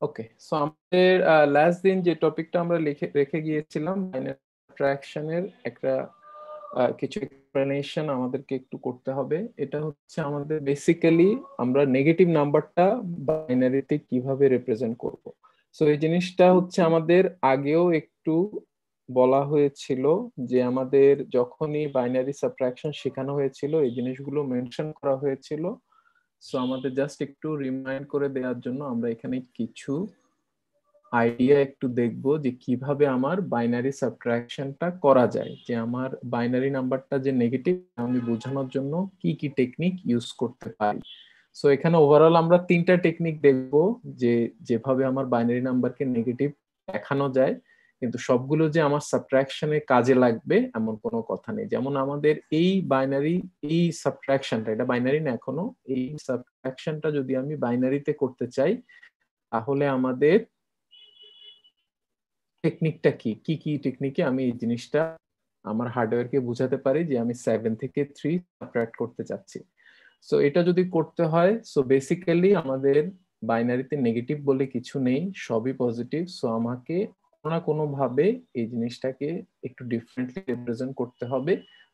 ওকে, so আমাদের last দিন যে টপিকটা আমরা রেখে গিয়েছিলাম বাইনারি সাবট্রাকশনের একটা কিছু এক্সপ্লেনেশন আমাদেরকে একটু করতে হবে। এটা হচ্ছে আমাদের বেসিক্যালি আমরা নেগেটিভ নাম্বারটা বাইনারিতে কিভাবে রিপ্রেজেন্ট করব। সো এই জিনিসটা হচ্ছে আমাদের আগেও একটু বলা হয়েছিল যে আমাদের যখনই বাইনারি সাবট্রাকশন শেখানো হয়েছিল এই জিনিসগুলো মেনশন করা হয়েছিল। সো আমাদের জাস্ট একটু রিমাইন্ড করে দেওয়ার জন্য আমরা এখানে কিছু আইডিয়া একটু দেখবো যে কিভাবে আমার বাইনারি সাবট্রাকশনটা করা যায়, যে আমার বাইনারি নাম্বারটা যে নেগেটিভ আমি বোঝানোর জন্য কি কি টেকনিক ইউজ করতে পারি। সো এখানে ওভারঅল আমরা তিনটা টেকনিক দেখবো যে যেভাবে আমার বাইনারি নাম্বারকে নেগেটিভ দেখানো যায়, কিন্তু সবগুলো যে আমার সাবট্রাকশনে কাজে লাগবে এমন কোনো কথা নেই। যেমন আমাদের এই সাবট্রাকশনটা, এটা বাইনারি না এখনো, এই সাবট্রাকশনটা যদি আমি বাইনারিতে করতে চাই তাহলে আমাদের টেকনিকটা কি কি কি টেকনিকে আমি এই জিনিসটা আমার হার্ডওয়্যারকে বোঝাতে পারি যে আমি 7 থেকে 3 সাবট্রাক্ট করতে চাচ্ছি। সো এটা যদি করতে হয়, সো বেসিক্যালি আমাদের বাইনারিতে নেগেটিভ বলে কিছু নেই, সবই পজিটিভ। সো আমাকে কোনো না কোনো ভাবে এই জিনিসটাকে একটু ডিফারেন্টলি রিপ্রেজেন্ট করতে হবে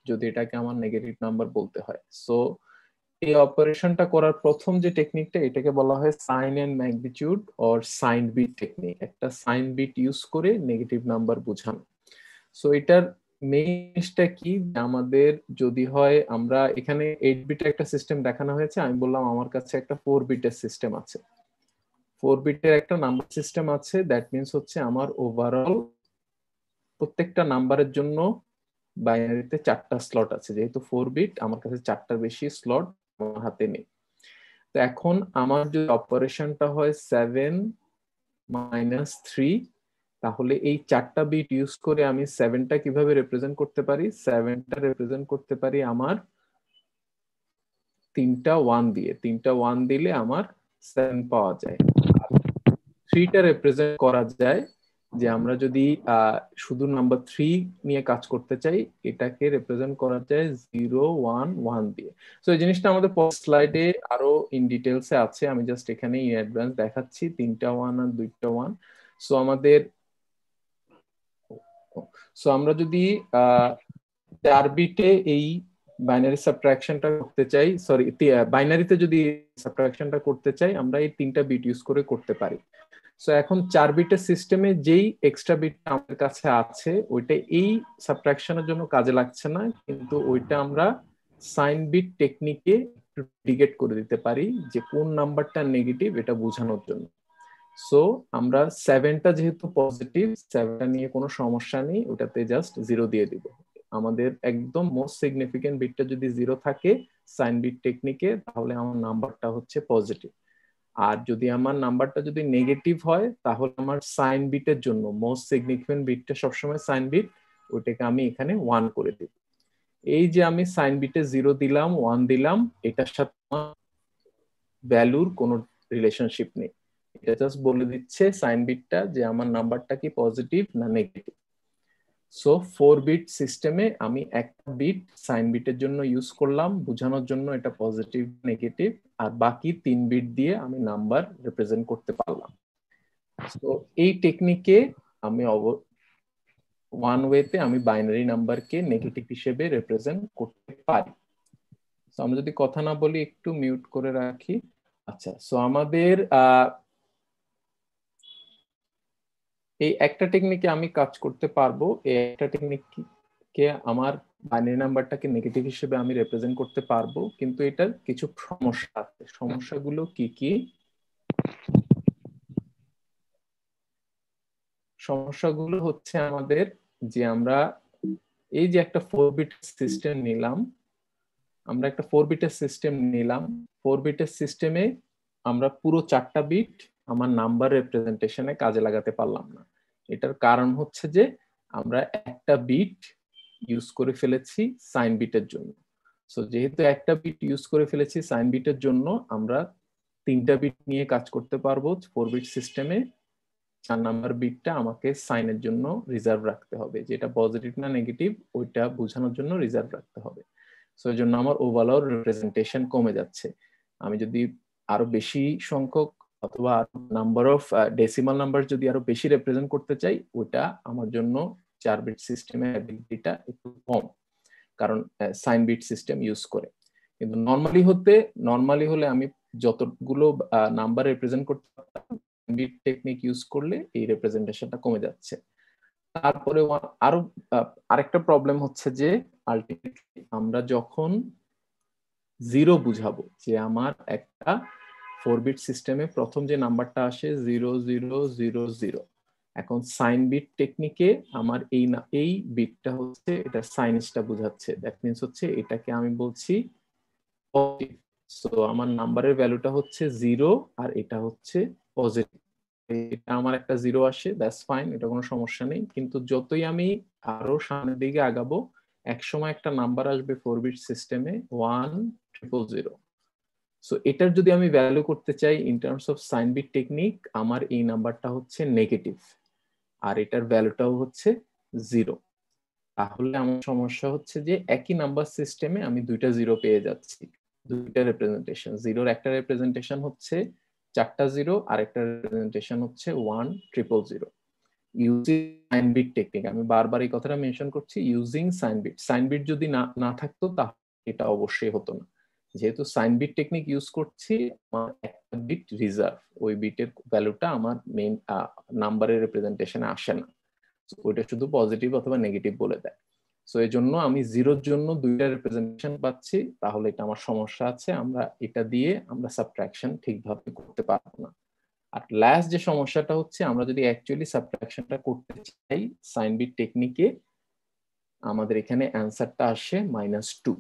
যদি এটাকে আমার নেগেটিভ নাম্বার বলতে হয়। সো এই অপারেশনটা করার প্রথম যে টেকনিকটা, এটাকে বলা হয় sign and magnitude or sign bit technique. একটা সাইন বিট ইউজ করে নেগেটিভ নাম্বার বোঝানো। সো এটার মেইনটা কি, আমাদের যদি হয়, আমরা এখানে 8 বিটের একটা সিস্টেম দেখানো হয়েছে, আমি বললাম আমার কাছে একটা 4 বিটের সিস্টেম আছে। 4 বিটের একটা নাম্বার সিস্টেম আছে, দ্যাট মিনস হচ্ছে আমার ওভারঅল প্রত্যেকটা নাম্বারের জন্য বাইনারিতে 4টা স্লট আছে। যেহেতু 4 বিট, আমার কাছে 4টার বেশি স্লট আমার হাতে নেই। তো এখন আমার যদি অপারেশনটা হয় 7-3, তাহলে এই 4টা বিট ইউজ করে আমি 7টা কিভাবে রিপ্রেজেন্ট করতে পারি? 7টা রিপ্রেজেন্ট করতে পারি আমার 3টা 1 দিয়ে। 3টা 1 দিলে আমার 7 পাওয়া যায়। 3টা রিপ্রেজেন্ট করা যায় যে আমরা যদি শুধু নাম্বার 3 নিয়ে কাজ করতে চাই, এটাকে রিপ্রেজেন্ট করা যায় 0-1-1 দিয়ে। সো এই জিনিসটা আমাদের স্লাইডে আরো ইন ডিটেলসে আছে, আমি জাস্ট এখানে ইন অ্যাডভান্স দেখাচ্ছি 3টা 1 আর 2টা 1। সো আমাদের আমরা যদি 4 বিটে এই বাইনারি সাবট্রাকশনটা করতে চাই, সরি বাইনারিতে যদি সাবট্রাকশনটা করতে চাই, আমরা এই 3টা বিট ইউজ করে করতে পারি। সো এখন 4 বিটের সিস্টেমে যেই এক্সট্রা বিটটা আমাদের কাছে আছে ওইটা এই সাবট্রাকশনের জন্য কাজে লাগছে না, কিন্তু ওইটা আমরা সাইন বিট টেকনিকে ডিগেট করে দিতে পারি যে কোন নাম্বারটা নেগেটিভ এটা বোঝানোর জন্য। সো আমরা 7টা যেহেতু পজিটিভ, 7টা নিয়ে কোনো সমস্যা নেই, ওটাতে জাস্ট 0 দিয়ে দিব। আমাদের একদম মোস্ট সিগনিফিকেন্ট বিটটা যদি 0 থাকে সাইন বিট টেকনিকে, তাহলে আমার নাম্বারটা হচ্ছে পজিটিভ। আর যদি আমার নাম্বারটা যদি নেগেটিভ হয় তাহলে আমার সাইন বিটের জন্য মোস্ট সিগনিফিকেন্ট বিটটা সবসময় সাইন বিট, ওইটাকে আমি এখানে 1 করে দিব। এই যে আমি সাইন বিটে 0 দিলাম 1 দিলাম, এটার সাথে ভ্যালুর কোনো রিলেশনশিপ নেই, এটা জাস্ট বলে দিচ্ছে সাইন বিটটা যে আমার নাম্বারটা কি পজিটিভ না নেগেটিভ। সো 4 বিট সিস্টেমে আমি একটা বিট সাইন বিটের জন্য ইউজ করলাম বোঝানোর জন্য এটা পজিটিভ নেগেটিভ, আর বাকি 3 বিট দিয়ে আমি নাম্বার রিপ্রেজেন্ট করতে পারলাম। তো এই টেকনিকে আমি ওয়ান ওয়েতে আমি বাইনারি নাম্বারকে নেগেটিভ হিসেবে রিপ্রেজেন্ট করতে পারি। তো আমরা যদি কথা না বলি একটু মিউট করে রাখি। আচ্ছা, সো আমাদের এই একটা টেকনিকে আমি কাজ করতে পারবো, এই একটা টেকনিককে আমার বাইনারি নাম্বারটাকে নেগেটিভ হিসেবে আমি রিপ্রেজেন্ট করতে পারবো, কিন্তু এটার কিছু সমস্যা আছে। সমস্যাগুলো কি কি? সমস্যাগুলো হচ্ছে আমাদের যে আমরা এই যে একটা 4 বিট সিস্টেম নিলাম, আমরা একটা 4 বিটের সিস্টেম নিলাম, 4 বিটের সিস্টেমে আমরা পুরো 4টা বিট আমার নাম্বার রিপ্রেজেন্টেশনে কাজে লাগাতে পারলাম না। এটার কারণ হচ্ছে যে আমরা একটা বিট ইউজ করে ফেলেছি সাইন বিটের জন্য। সো যেহেতু একটা বিট ইউজ করে ফেলেছি সাইন বিটের জন্য, আমরা 3টা বিট নিয়ে কাজ করতে পারবো 4 বিট সিস্টেমে। 4 নাম্বার বিটটা আমাকে সাইনের জন্য রিজার্ভ রাখতে হবে, যেটা পজিটিভ না নেগেটিভ ওইটা বোঝানোর জন্য রিজার্ভ রাখতে হবে। সো এই জন্য আমার ওভারঅল রিপ্রেজেন্টেশন কমে যাচ্ছে। আমি যদি আরো বেশি সংখ্যক অথবা নাম্বার অফ ডেসিমাল নাম্বার যদি আরো বেশি রিপ্রেজেন্ট করতে চাই, ওটা আমার জন্য 4 বিট সিস্টেমের অ্যাবিলিটিটা একটু কম, কারণ সাইন বিট সিস্টেম ইউজ করে। কিন্তু নর্মালি হলে আমি যতগুলো নাম্বার রিপ্রেজেন্ট করতে পারতাম, বিট টেকনিক ইউজ করলে এই রিপ্রেজেন্টেশনটা কমে যাচ্ছে। তারপরে আরো আরেকটা প্রবলেম হচ্ছে যে আলটিমেটলি আমরা যখন জিরো বুঝাবো, যে আমার একটা 4 বিট সিস্টেমে প্রথম যে নাম্বারটা আসে 0000, এখন সাইন বিট টেকনিকে আমার এই বিটটা হচ্ছে এটা সাইন্সটা বুঝাচ্ছে, দ্যাট মিন্স হচ্ছে এটাকে আমি বলছি পজিটিভ। সো আমার নাম্বারের ভ্যালুটা হচ্ছে 0 আর এটা হচ্ছে পজিটিভ। এটা আমার একটা 0 আসে, দ্যাটস ফাইন, এটা কোনো সমস্যা নেই। কিন্তু যতই আমি আরো সামনের দিকে আগাবো, একসময় একটা নাম্বার আসবে 4 বিট সিস্টেমে 1000। সো এটার যদি আমি ভ্যালু করতে চাই in terms of sign bit technique, আমার এই নাম্বারটা হচ্ছে নেগেটিভ আর এটার ভ্যালুটাও হচ্ছে 0। তাহলে আমার সমস্যা হচ্ছে যে একই নাম্বার সিস্টেমে আমি দুইটা 0 পেয়ে যাচ্ছি, দুইটা রিপ্রেজেন্টেশন। জিরোর একটা রিপ্রেজেন্টেশন হচ্ছে 4টা 0 আর একটা রিপ্রেজেন্টেশন হচ্ছে 1000। ইউজিং সাইন বিট টেকনিক, আমি বারবার এই কথাটা মেনশন করছি, ইউজিং সাইন বিট যদি না থাকতো তাহলে এটা অবশ্যই হতো না। যেহেতু সাইন বিট টেকনিক ইউজ করছি, আমার একটা বিট রিজার্ভ, ওই বিটের ভ্যালুটা আমার মেইন নাম্বারের রিপ্রেজেন্টেশনে আসে না, ওইটা শুধু পজিটিভ অথবা নেগেটিভ বলে দেয়। সো এই জন্য আমি জিরোর জন্য দুইটা রিপ্রেজেন্টেশন পাচ্ছি, তাহলে এটা আমার সমস্যা আছে, আমরা এটা দিয়ে আমরা সাবট্রাকশন ঠিকভাবে করতে পারবো না। আর লাস্ট যে সমস্যাটা হচ্ছে, আমরা যদি অ্যাকচুয়ালি সাবট্রাকশনটা করতে চাই সাইন বিট টেকনিকে, আমাদের এখানে অ্যান্সারটা আসে -2।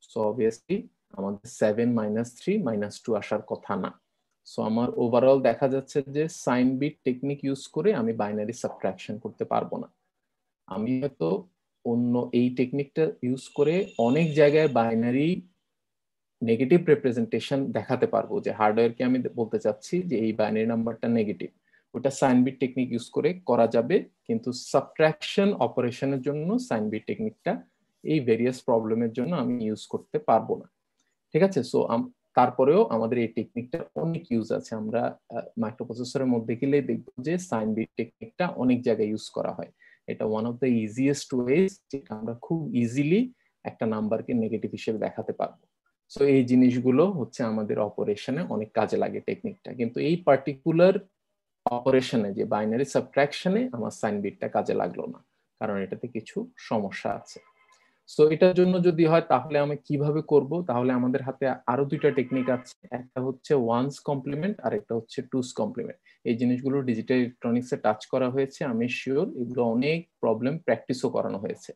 সো অবভিয়াসলি আমাদের 7 -3 -2 আসার কথা না। সো আমার ওভারঅল দেখা যাচ্ছে যে সাইন বিট টেকনিক ইউজ করে আমি বাইনারি সাবট্রাকশন করতে পারবো না। আমি হয়তো অন্য এই টেকনিকটা ইউজ করে অনেক জায়গায় বাইনারি নেগেটিভ রিপ্রেজেন্টেশন দেখাতে পারবো, যে হার্ডওয়্যারকে আমি বলতে চাচ্ছি যে এই বাইনারি নাম্বারটা নেগেটিভ, ওটা সাইন বিট টেকনিক ইউজ করে করা যাবে। কিন্তু সাবট্রাকশন অপারেশনের জন্য সাইন বিট টেকনিকটা এই ভেরিয়াস প্রবলেমের জন্য আমি ইউজ করতে পারবো না। ঠিক আছে? সো তারপরেও আমাদের এই টেকনিকটা অনেক ইউজ আছে। আমরা মাইক্রোপ্রসেসরের মধ্যে গেলে দেখবো যে সাইন বিট টেকনিকটা অনেক জায়গায় ইউজ করা হয়। এটা one of the easiest ways, যেটা আমরা খুব ইজিলি একটা নাম্বারকে নেগেটিভ হিসেবে দেখাতে পারবো। সো এই জিনিসগুলো হচ্ছে আমাদের অপারেশনে অনেক কাজে লাগে টেকনিকটা, কিন্তু এই পার্টিকুলার অপারেশনে যে বাইনারি সাবট্রাকশনে আমার সাইন বিটটা কাজে লাগলো না, কারণ এটাতে কিছু সমস্যা আছে। সো এটার জন্য যদি হয় তাহলে আমি কিভাবে করব, তাহলে আমাদের হাতে আরো দুইটা টেকনিক আছে, একটা হচ্ছে ওয়ান্স কমপ্লিমেন্ট আর একটা হচ্ছে টুস কমপ্লিমেন্ট। এই জিনিসগুলো ডিজিটাল ইলেকট্রনিক্সে টাচ করা হয়েছে, আমি শিওর এগুলো অনেক প্রবলেম প্র্যাকটিসও করানো হয়েছে।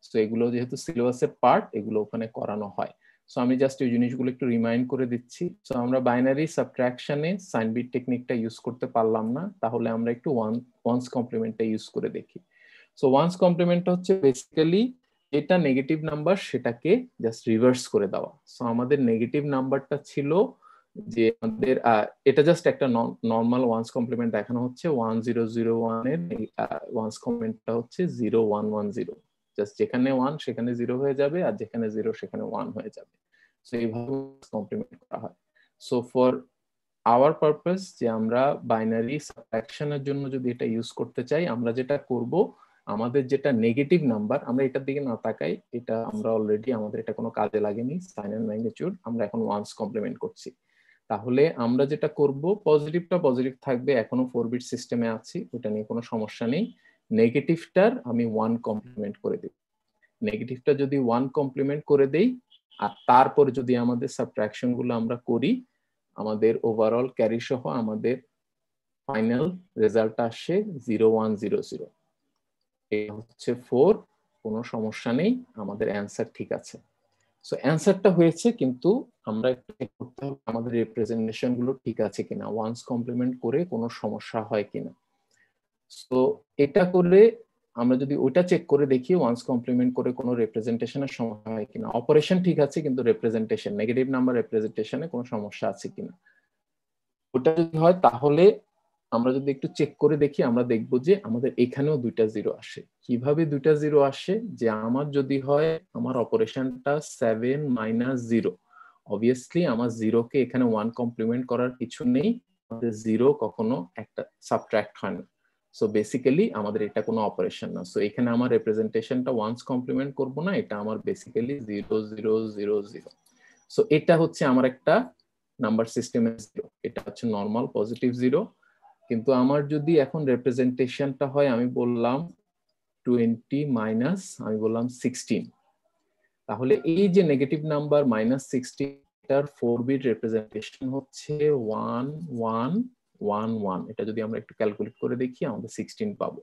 সো এগুলো যেহেতু সিলেবাসের পার্ট, এগুলো ওখানে করানো হয়। সো আমি জাস্ট এই জিনিসগুলো একটু রিমাইন্ড করে দিচ্ছি। সো আমরা বাইনারি সাবট্রাকশনে সাইন বিট টেকনিকটা ইউজ করতে পারলাম না, তাহলে আমরা একটু ওয়ান্স কমপ্লিমেন্টটা ইউজ করে দেখি। সো ওয়ান্স কমপ্লিমেন্টটা হচ্ছে বেসিক্যালি এটা নেগেটিভ নাম্বার সেটাকে জাস্ট রিভার্স করে দেওয়া। সো আমাদের নেগেটিভ নাম্বারটা ছিল যে আমাদের এটা জাস্ট একটা নর্মাল ওয়ান্স কমপ্লিমেন্ট দেখানো হচ্ছে, 1001 এর ওয়ান্স কমপ্লিমেন্টটা হচ্ছে 0110। জাস্ট যেখানে 1 সেখানে 0 হয়ে যাবে, আর যেখানে 0 সেখানে 1 হয়ে যাবে। সো এইভাবে কমপ্লিমেন্ট করা হয়। সো ফর আওয়ার পারপাস, যে আমরা বাইনারি সাবট্রাকশনের জন্য যদি এটা ইউজ করতে চাই, আমরা যেটা করব, আমাদের যেটা নেগেটিভ নাম্বার, আমরা এটার দিকে না তাকাই, এটা আমরা অলরেডি, আমাদের এটা কোনো কাজে লাগেনি, সাইন এন্ড ম্যাগনিটিউড, আমরা এখন ওয়ান্স কমপ্লিমেন্ট করছি। তাহলে আমরা যেটা করব, পজিটিভটা পজিটিভ থাকবে, এখনো 4 বিট সিস্টেমে আছি, ওটা নিয়ে কোনো সমস্যা নেই। নেগেটিভটার আমি 1 কমপ্লিমেন্ট করে দিই। নেগেটিভটা যদি 1 কমপ্লিমেন্ট করে দেই, আর তারপরে যদি আমাদের সাবট্রাকশন গুলো আমরা করি, আমাদের ওভারঅল ক্যারি সহ আমাদের ফাইনাল রেজাল্ট আসে 0100। এটা হচ্ছে 4, কোনো সমস্যা নেই, আমাদের অ্যান্সার ঠিক আছে। সো অ্যান্সারটা হয়েছে, কিন্তু আমরা একটু চেক করতে হবে আমাদের রিপ্রেজেন্টেশন গুলো ঠিক আছে কিনা, ওয়ান্স কমপ্লিমেন্ট করে কোনো সমস্যা হয় কিনা। সো এটা করে আমরা যদি ওইটা চেক করে দেখি ওয়ান্স কমপ্লিমেন্ট করে কোনো রিপ্রেজেন্টেশনের সমস্যা হয় কিনা, অপারেশন ঠিক আছে কিন্তু রিপ্রেজেন্টেশন, নেগেটিভ নাম্বার রিপ্রেজেন্টেশনে কোনো সমস্যা আছে কিনা, ওটা যদি হয় তাহলে আমরা যদি একটু চেক করে দেখি, আমরা দেখবো যে আমাদের এখানেও দুইটা 0 আসে। কিভাবে দুইটা 0 আসে, যে আমার যদি হয় আমার অপারেশনটা 7 - 0, অবভিয়াসলি আমার 0 কে এখানে 1 কমপ্লিমেন্ট করার কিছু নেই, আমাদের 0 কখনো একটা সাবট্রাক্ট হয় না। সো বেসিক্যালি আমাদের এটা কোনো অপারেশন না। সো এখানে আমার রিপ্রেজেন্টেশনটা ওয়ান্স কমপ্লিমেন্ট করব না, এটা আমার বেসিক্যালি 0 0 0 0। সো এটা হচ্ছে আমার একটা নাম্বার সিস্টেমের 0, এটা হচ্ছে নরমাল পজিটিভ 0। কিন্তু আমার যদি এখন রিপ্রেজেন্টেশনটা হয়, আমি বললাম 20 মাইনাস আমি বললাম 16, তাহলে এই যে নেগেটিভ নাম্বার -16 এটার 4 বিট রিপ্রেজেন্টেশন হচ্ছে 1 1 1 1। এটা যদি আমরা একটু ক্যালকুলেট করে দেখি আমাদের 16 পাবো।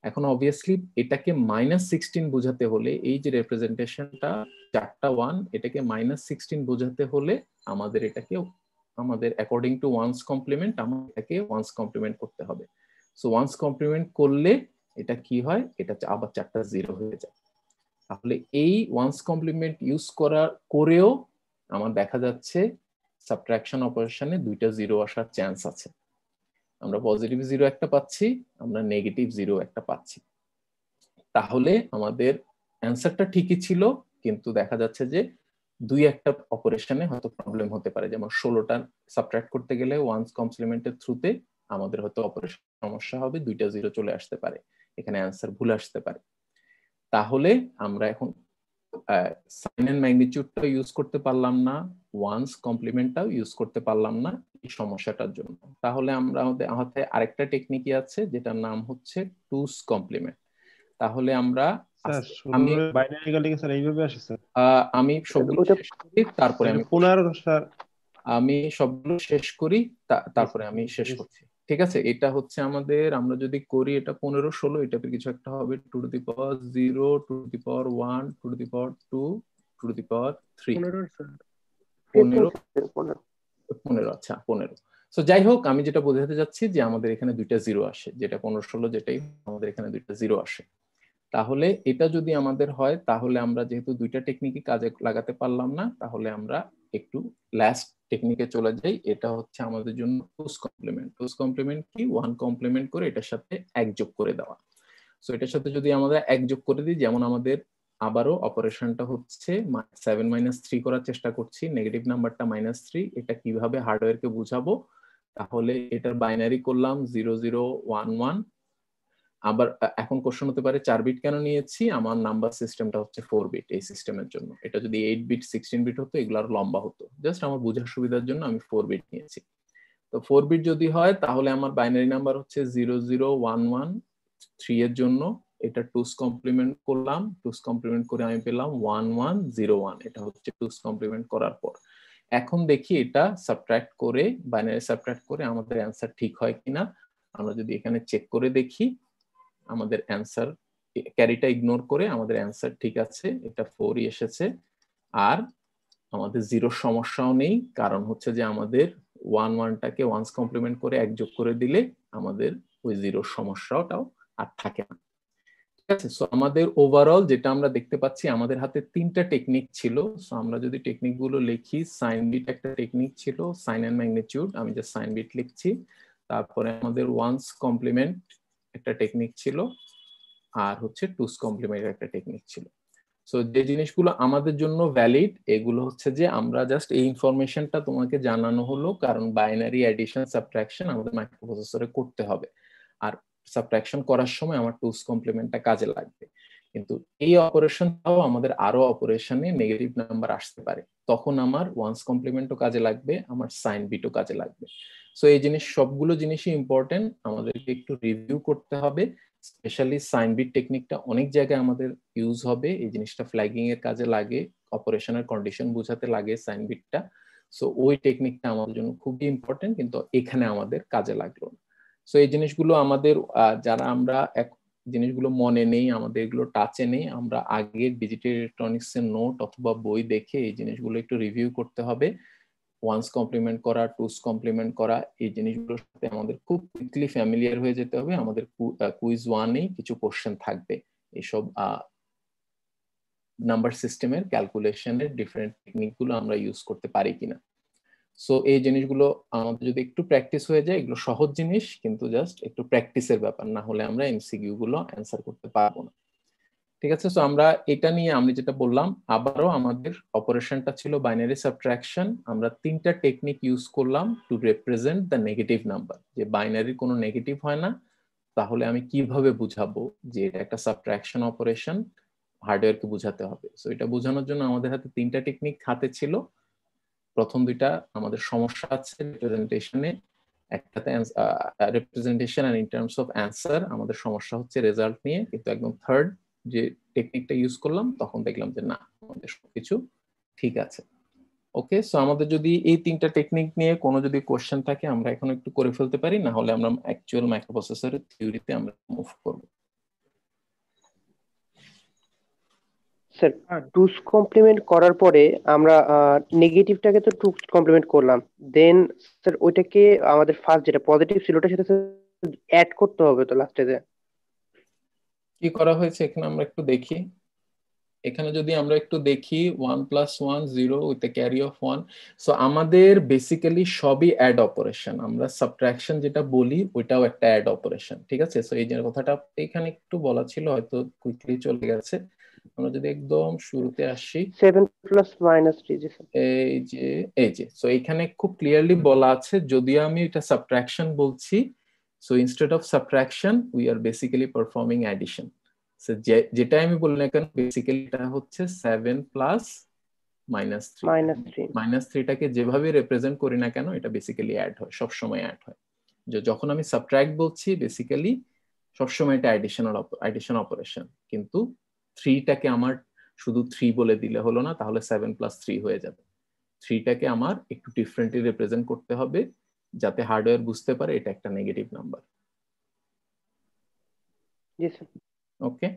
এখন অবভিয়াসলি এটাকে -16 বোঝাতে হলে এই যে রিপ্রেজেন্টেশনটা 4টা 1, এটাকে -16 বোঝাতে হলে আমাদের এটাকে আমাদের অ্যাকর্ডিং টু ওয়ান্স কমপ্লিমেন্ট আমাদের এটাকে ওয়ান্স কমপ্লিমেন্ট করতে হবে। সো ওয়ান্স কমপ্লিমেন্ট করলে এটা কি হয়, এটা আবার 4টা 0 হয়ে যায়। তাহলে এই ওয়ান্স কমপ্লিমেন্ট ইউজ করেও আমার দেখা যাচ্ছে সাবট্রাকশন অপারেশনে 2টা 0 আসার চান্স আছে। আমরা পজিটিভ 0 একটা পাচ্ছি, আমরা নেগেটিভ 0 একটা পাচ্ছি। তাহলে আমাদের অ্যান্সারটা ঠিকই ছিল, কিন্তু দেখা যাচ্ছে যে 2-1টা অপারেশনে হয়তো প্রবলেম হতে পারে। যেমন 16টা সাবট্রাক্ট করতে গেলে ওয়ান্স কমপ্লিমেন্টের থ্রুতে আমাদের হয়তো অপারেশন সমস্যা হবে, 2টা 0 চলে আসতে পারে, এখানে অ্যান্সার ভুল আসতে পারে। তাহলে আমরা এখন সাইন এন্ড ম্যাগনিটিউডটা ইউজ করতে পারলাম না, ওয়ান্স কমপ্লিমেন্টটাও ইউজ করতে পারলাম না এই সমস্যাটার জন্য। তাহলে আমরা আমাদের হাতে আরেকটা টেকনিকই আছে যেটার নাম হচ্ছে টুস কমপ্লিমেন্ট। তাহলে আমরা আমি বাইনারি লিখে স্যার এইভাবে আসে স্যার। আমি সবগুলো শেষ করি, তারপরে আমি সবগুলো শেষ করি, তারপরে আমি শেষ করছি। ঠিক আছে, এটা হচ্ছে আমাদের, আমরা যদি করি এটা 15 16, এটা কিছু একটা হবে 2 to the power 0 2 to the power 1 2 to the power 2 2 to the power 3 15। আচ্ছা 15। সো যাই হোক, আমি যেটা বোঝাতে যাচ্ছি যে আমাদের এখানে 2টা 0 আসে, যেটা 15 16 যেটাই আমাদের এখানে 2টা 0 আসে। তাহলে এটা যদি আমাদের হয়, তাহলে আমরা যেহেতু 2টা টেকনিকই কাজে লাগাতে পারলাম না, তাহলে আমরা একটু লাস্ট টেকনিকে চলে যাই। এটা হচ্ছে আমাদের জন্য টুস কমপ্লিমেন্ট। টুস কমপ্লিমেন্ট কি, 1 কমপ্লিমেন্ট করে এটার সাথে 1 যোগ করে দেওয়া। সো এটার সাথে যদি আমরা 1 যোগ করে দিই, যেমন আমাদের আবারও অপারেশনটা হচ্ছে 7 3 করার চেষ্টা করছি, নেগেটিভ নাম্বারটা -3, এটা কিভাবে হার্ডওয়্যারকে বুঝাবো। তাহলে এটার বাইনারি করলাম 0 0 1 1। আবার এখন কোশ্চেন হতে পারে 4 বিট কেন নিয়েছি, আমার নাম্বার সিস্টেমটা হচ্ছে 4 বিট এই সিস্টেমের জন্য। এটা যদি 8 বিট 16 বিট হতো এগুলো আরো লম্বা হতো, জাস্ট আমার বোঝার সুবিধার জন্য আমি 4 বিট নিয়েছি। তো 4 বিট যদি হয় তাহলে আমার বাইনারি নাম্বার হচ্ছে 0 0 1 1 3 এর জন্য। এটা টুস কমপ্লিমেন্ট করলাম, টুস কমপ্লিমেন্ট করে আমি পেলাম 1 1 0 1। এটা হচ্ছে টুস কমপ্লিমেন্ট করার পর এখন দেখি এটা সাবট্রাক্ট করে, বাইনারি সাবট্রাক্ট করে আমাদের অ্যান্সার ঠিক হয় কিনা। আমরা যদি এখানে চেক করে দেখি, আমাদের অ্যান্সার ক্যারিটা ইগনোর করে আমাদের অ্যান্সার ঠিক আছে, এটা 4ই এসেছে। আর আমাদের 0 সমস্যাও নেই, কারণ হচ্ছে যে আমাদের 1 1টাকে ওয়ান্স কমপ্লিমেন্ট করে 1 যোগ করে দিলে আমাদের ওই 0 সমস্যাটাও আর থাকে না। ঠিক আছে, সো আমাদের ওভারঅল যেটা আমরা দেখতে পাচ্ছি, আমাদের হাতে 3টা টেকনিক ছিল। সো আমরা যদি টেকনিক গুলো লিখি, সাইন বিট একটা টেকনিক ছিল, সাইন এন্ড ম্যাগনিটিউড, আমি যে সাইন বিট লিখছি। তারপরে আমাদের ওয়ান্স কমপ্লিমেন্ট একটা টেকনিক ছিল, আর হচ্ছে টুস কমপ্লিমেন্ট একটা টেকনিক ছিল। সো যে জিনিসগুলো আমাদের জন্য ভ্যালিড, এগুলো হচ্ছে যে আমরা জাস্ট এই ইনফরমেশনটা তোমাকে জানানো হলো, কারণ বাইনারি অ্যাডিশন সাবট্রাকশন আমাদের মাইক্রোপ্রসেসরে করতে হবে, আর সাবট্রাকশন করার সময় আমার টুস কমপ্লিমেন্টটা কাজে লাগবে। কিন্তু এই অপারেশনটাও আমাদের আরো অপারেশনে নেগেটিভ নাম্বার আসতে পারে, তখন আমার ওয়ান্স কমপ্লিমেন্টও কাজে লাগবে, আমার সাইন বিটও কাজে লাগবে। সো এই জিনিস সবগুলো জিনিসই ইম্পর্টেন্ট, আমাদেরকে একটু রিভিউ করতে হবে। স্পেশালি সাইন বিট টেকনিকটা অনেক জায়গায় আমাদের ইউজ হবে, এই জিনিসটা ফ্ল্যাগিং এর কাজে লাগে, অপারেশনের কন্ডিশন বোঝাতে লাগে সাইন বিটটা। সো ওই টেকনিকটা আমাদের জন্য খুবই ইম্পর্টেন্ট, কিন্তু এখানে আমাদের কাজে লাগলো না। সো এই জিনিসগুলো আমাদের যারা আমরা জিনিসগুলো মনে নেই, আমাদের এগুলো টাচে নেই, আমরা আগে ডিজিটাল ইলেকট্রনিক্স এর নোট অথবা বই দেখে এই জিনিসগুলো একটু রিভিউ করতে হবে। ওয়ান্স কমপ্লিমেন্ট করা, টুস কমপ্লিমেন্ট করা, এই জিনিসগুলোর সাথে আমাদের খুব কুইকলি ফ্যামিলিয়ার হয়ে যেতে হবে। আমাদের কুইজ 1-এই কিছু কোশ্চেন থাকবে এইসব নাম্বার সিস্টেমের ক্যালকুলেশনের ডিফারেন্ট টেকনিকগুলো আমরা ইউজ করতে পারি কিনা। সো এই জিনিসগুলো আমাদের যদি একটু প্র্যাকটিস হয়ে যায়, এগুলো সহজ জিনিস, কিন্তু জাস্ট একটু প্র্যাকটিসের ব্যাপার, না হলে আমরা এমসিকিউ গুলো অ্যান্সার করতে পারবো না। ঠিক আছে। সো আমরা এটা নিয়ে আমি যেটা বললাম, আবারও আমাদের অপারেশনটা ছিল বাইনারি সাবট্রাকশন। আমরা তিনটা টেকনিক ইউজ করলাম two represent the negative number. যে বাইনারির কোনো নেগেটিভ হয় না, তাহলে আমি কিভাবে বুঝাবো যে এটা একটা সাবট্রাকশন অপারেশন, হার্ডওয়্যারকে বুঝাতে হবে। সো এটা বোঝানোর জন্য আমাদের হাতে তিনটা টেকনিক হাতে ছিল। প্রথম দুইটা আমাদের সমস্যা আছে রিপ্রেজেন্টেশনে, একটাতে representation and in terms of answer আমাদের সমস্যা হচ্ছে রেজাল্ট নিয়ে। কিন্তু একদম থার্ড যে টেকনিকটা ইউজ করলাম তখন দেখলাম যে না, আমাদের সবকিছু ঠিক আছে। ওকে, সো আমাদের যদি এই তিনটা টেকনিক নিয়ে কোনো যদি কোশ্চেন থাকে আমরা এখন একটু করে ফেলতে পারি, না হলে আমরা অ্যাকচুয়াল মাইক্রোপ্রসেসরের থিওরিতে আমরা মুভ করব। স্যার, টুস কমপ্লিমেন্ট করার পরে আমরা নেগেটিভটাকে তো টুস কমপ্লিমেন্ট করলাম, দেন স্যার ওইটাকে আমাদের ফার্স্ট যেটা পজিটিভ ছিল ওটার সাথে অ্যাড করতে হবে তো লাস্টে। কি করা হয়েছে এখানে আমরা একটু দেখি। এখানে যদি আমরা একটু দেখি 1 + 1 0 with the carry of 1। So আমাদের বেসিক্যালি সবই অ্যাড অপারেশন। আমরা সাবট্রাকশন যেটা বলি ওইটাও একটা অ্যাড অপারেশন, ঠিক আছে। সো এই যে কথাটা এখানে একটু বলা ছিল, হয়তো কুইকলি চলে গেছে। আমরা যদি একদম শুরুতে আসি, 7 + -3, জি স্যার। এই যে সো এখানে খুব ক্লিয়ারলি বলা আছে, যদিও আমি এটা সাবট্রাকশন বলছি, so instead of subtraction we are basically performing addition. যেটা আমি বলি না কেন, বেসিক্যালি এটা হচ্ছে 7 + -3। -3টাকে যেভাবে রিপ্রেজেন্ট করি না কেন, এটা বেসিক্যালি অ্যাড হয়, সবসময় অ্যাড হয়। যখন আমি সাবট্রাক্ট বলছি বেসিক্যালি সবসময় এটা অ্যাডিশন অপারেশন। কিন্তু 3টাকে আমার শুধু 3 বলে দিলে হলো না, তাহলে 7 + 3 হয়ে যাবে। 3টাকে আমার একটু ডিফারেন্টলি রিপ্রেজেন্ট করতে হবে, যাতে হার্ডওয়্যার বুঝতে পারে এটা একটা নেগেটিভ নাম্বার। জি স্যার। ওকে,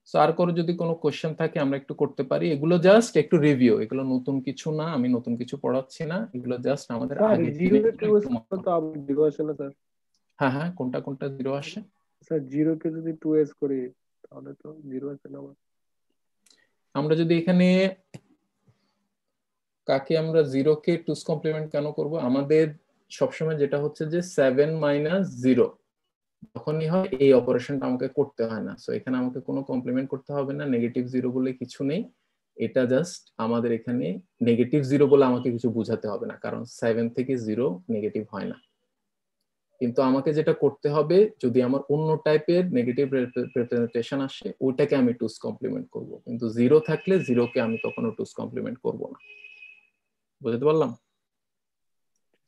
সো আর যদি কোনো কোশ্চেন থাকে আমরা একটু করতে পারি। এগুলো জাস্ট একটু রিভিউ, এগুলো নতুন কিছু না, আমি নতুন কিছু পড়াচ্ছি না, এগুলো জাস্ট আমাদের আগে হ্যাঁ হ্যাঁ, কোনটা কোনটা 0 আসে? স্যার 0 কে যদি 2s করি তাহলে তো 0 আসে না। আমরা যদি এখানে কাকে আমরা 0 কে 2's কমপ্লিমেন্ট কেন করব? আমাদের সবসময় যেটা হচ্ছে যে 7 - 0 যখনই হয় এই অপারেশনটা আমাকে করতে হয় না। সো এখানে আমাকে কোনো কমপ্লিমেন্ট করতে হবে না, নেগেটিভ 0 বলে কিছু নেই। এটা জাস্ট আমাদের এখানে নেগেটিভ 0 বলে আমাকে কিছু বুঝাতে হবে না, কারণ 7 থেকে 0 নেগেটিভ হয় না। কিন্তু আমাকে যেটা করতে হবে, যদি আমার অন্য টাইপের নেগেটিভ রিপ্রেজেন্টেশন আসে ওইটাকে আমি 2's কমপ্লিমেন্ট করব, কিন্তু 0 থাকলে 0 কে আমি কখনো 2's কমপ্লিমেন্ট করব না। বুঝতে পারলাম?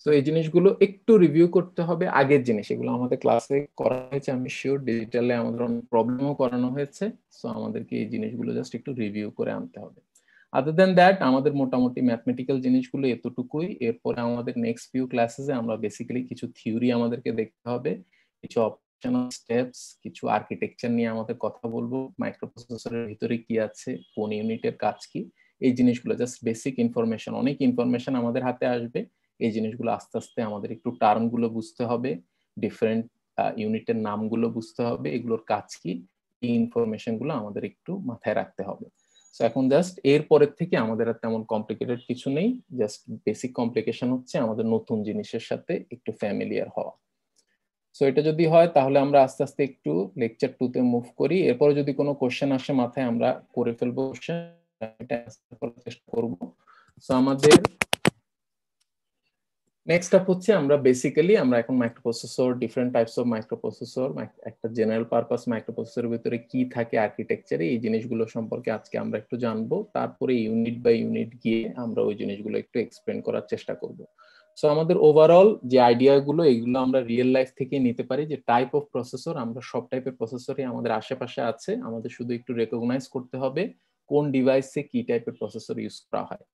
তো এই জিনিসগুলো একটু রিভিউ করতে হবে, আগের জিনিস, এগুলো আমাদের ক্লাসে করা হয়েছে, আমি শিওর ডিজিটালে আমাদের অনেক প্রবলেমও করানো হয়েছে। সো আমাদেরকে এই জিনিসগুলো জাস্ট একটু রিভিউ করে আনতে হবে। আদার দেন দ্যাট আমাদের মোটামুটি ম্যাথমেটিক্যাল জিনিসগুলো এতটুকুই। এরপরে আমাদের নেক্সট ফিউ ক্লাসেসে আমরা বেসিক্যালি কিছু থিওরি আমাদেরকে দেখতে হবে, কিছু অপারেশনাল স্টেপস, কিছু আর্কিটেকচার নিয়ে আমাদের কথা বলবো, মাইক্রোপ্রসেসরের ভিতরে কি আছে, কোন ইউনিটের কাজ কি, এই জিনিসগুলো জাস্ট বেসিক ইনফরমেশন। অনেক ইনফরমেশন আমাদের হাতে আসবে, এই জিনিসগুলো আস্তে আস্তে আমাদের একটু টার্ম গুলো বুঝতে হবে, ডিফারেন্ট ইউনিটের নামগুলো বুঝতে হবে, এগুলোর কাজ কি, এই ইনফরমেশন গুলো আমাদের একটু মাথায় রাখতে হবে। সো এখন জাস্ট এর পরের থেকে আমাদের আর তেমন কমপ্লিকেটেড কিছু নেই, জাস্ট বেসিক কমপ্লিকেশন হচ্ছে আমাদের নতুন জিনিসের সাথে একটু ফ্যামিলিয়ার হওয়া। সো এটা যদি হয় তাহলে আমরা আস্তে আস্তে একটু লেকচার 2 তে মুভ করি। এরপরে যদি কোনো কোশ্চেন আসে মাথায় আমরা করে ফেলবো, এটা অ্যান্সার করার চেষ্টা করব। সো আমাদের নেক্সট আপ হচ্ছে আমরা বেসিক্যালি আমরা এখন microprocessor, different types of microprocessor, একটা জেনারেল পারপাস মাইক্রোপ্রসেসরের ভিতরে কি থাকে আর্কিটেকচারে, এই জিনিসগুলো সম্পর্কে আজকে আমরা একটু জানবো। তারপরে ইউনিট বাই ইউনিট গিয়ে আমরা ওই জিনিসগুলো একটু এক্সপ্লেন করার চেষ্টা করব। সো আমাদের ওভারঅল যে আইডিয়াগুলো এগুলো আমরা রিয়েল লাইফ থেকে নিতে পারি, যে টাইপ অফ প্রসেসর, আমরা সব টাইপের প্রসেসরই আমাদের আশেপাশে আছে, আমাদের শুধু একটু রেকগনাইজ করতে হবে কোন ডিভাইসে কি টাইপের প্রসেসর ইউজ করা হয়।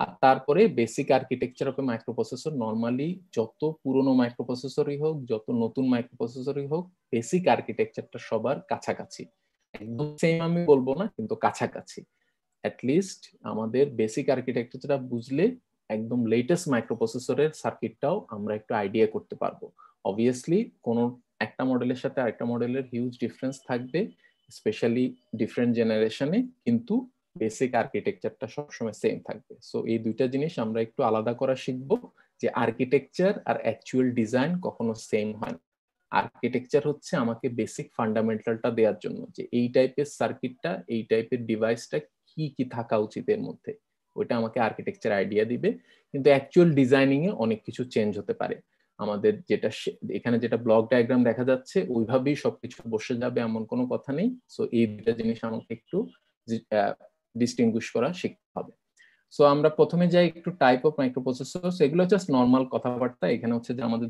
আর তারপরে basic architecture of microprocessor, normally যত পুরনো মাইক্রোপ্রসেসরই হোক, যত নতুন মাইক্রোপ্রসেসরই হোক, বেসিক আর্কিটেকচারটা সবার কাছাকাছি, একদম সেম আমি বলবো না, কিন্তু কাছাকাছি। অ্যাটলিস্ট আমাদের বেসিক আর্কিটেকচারটা বুঝলে একদম লেটেস্ট মাইক্রোপ্রসেসরের সার্কিটটাও আমরা একটু আইডিয়া করতে পারবো। অবভিয়াসলি কোনো একটা মডেলের সাথে আরেকটা মডেলের হিউজ ডিফারেন্স থাকবে, স্পেশালি ডিফারেন্ট জেনারেশনে, কিন্তু বেসিক আর্কিটেকচারটা সবসময় সেম থাকবে। সো এই দুইটা জিনিস আমরা একটু আলাদা করা শিখবো, যে আর্কিটেকচার আর অ্যাকচুয়াল ডিজাইন কখনো সেম হয় না। আর্কিটেকচার হচ্ছে আমাকে বেসিক ফান্ডামেন্টালটা দেওয়ার জন্য, যে এই টাইপের সার্কিটটা, এই টাইপের ডিভাইসটা কি কি থাকা উচিত এর মধ্যে, ওইটা আমাকে আর্কিটেকচার আইডিয়া দিবে। কিন্তু অ্যাকচুয়াল ডিজাইনিং এ অনেক কিছু চেঞ্জ হতে পারে। আমাদের যেটা এখানে যেটা ব্লক ডায়াগ্রাম দেখা যাচ্ছে ওইভাবেই সবকিছু বসে যাবে এমন কোনো কথা নেই। সো এই দুটা জিনিস আমাকে একটু ডিস্টিংগুইশ করা শিখতে হবে। সো আমরা প্রথমে যাই একটু টাইপ অফ মাইক্রোপ্রসেসর। এগুলো জাস্ট নর্মাল কথাবার্তা। এখানে হচ্ছে যে আমাদের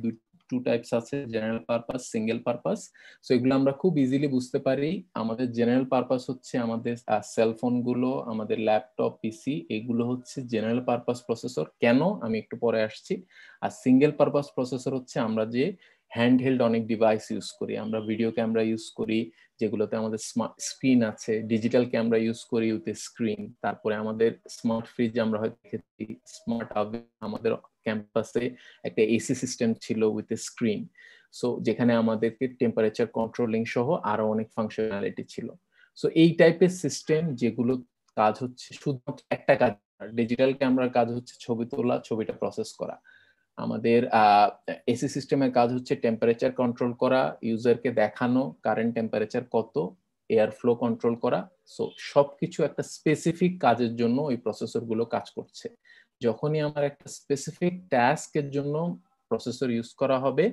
টু টাইপস আছে, general purpose, single purpose. So এগুলো আমরা খুব ইজিলি বুঝতে পারি। আমাদের জেনারেল পারপাস হচ্ছে আমাদের সেলফোন গুলো, আমাদের ল্যাপটপ, পিসি, এগুলো হচ্ছে জেনারেল পারপাস প্রসেসর। কেন আমি একটু পরে আসছি। আর সিঙ্গেল পারপাস প্রসেসর হচ্ছে আমরা যে হ্যান্ডহেল্ড অনেক ডিভাইস ইউজ করি, আমরা ভিডিও ক্যামেরা ইউজ করি যেগুলোতে আমাদের স্মার্ট স্ক্রিন আছে, ডিজিটাল ক্যামেরা ইউজ করি উইথ স্ক্রিন, তারপরে আমাদের স্মার্ট ফ্রিজ আমরা হয়তো দেখেছি, স্মার্ট ওভেন, আমাদের ক্যাম্পাসে একটা এসি সিস্টেম ছিল উইথ স্ক্রিন। সো যেখানে আমাদেরকে টেম্পারেচার কন্ট্রোলিং সহ আরো অনেক ফাংশনালিটি ছিল। সো এই টাইপের সিস্টেম যেগুলো কাজ হচ্ছে শুধুমাত্র একটা কাজ, ডিজিটাল ক্যামেরার কাজ হচ্ছে ছবি তোলা, ছবিটা প্রসেস করা। আমাদের এসি সিস্টেমের কাজ হচ্ছে টেম্পারেচার কন্ট্রোল করা, ইউজারকে দেখানো কারেন্ট টেম্পারেচার কত, এয়ার ফ্লো কন্ট্রোল করা। সো সবকিছু একটা স্পেসিফিক কাজের জন্য ওই প্রসেসর গুলো কাজ করছে। যখনই আমার একটা স্পেসিফিক টাস্কের জন্য প্রসেসর ইউজ করা হবে,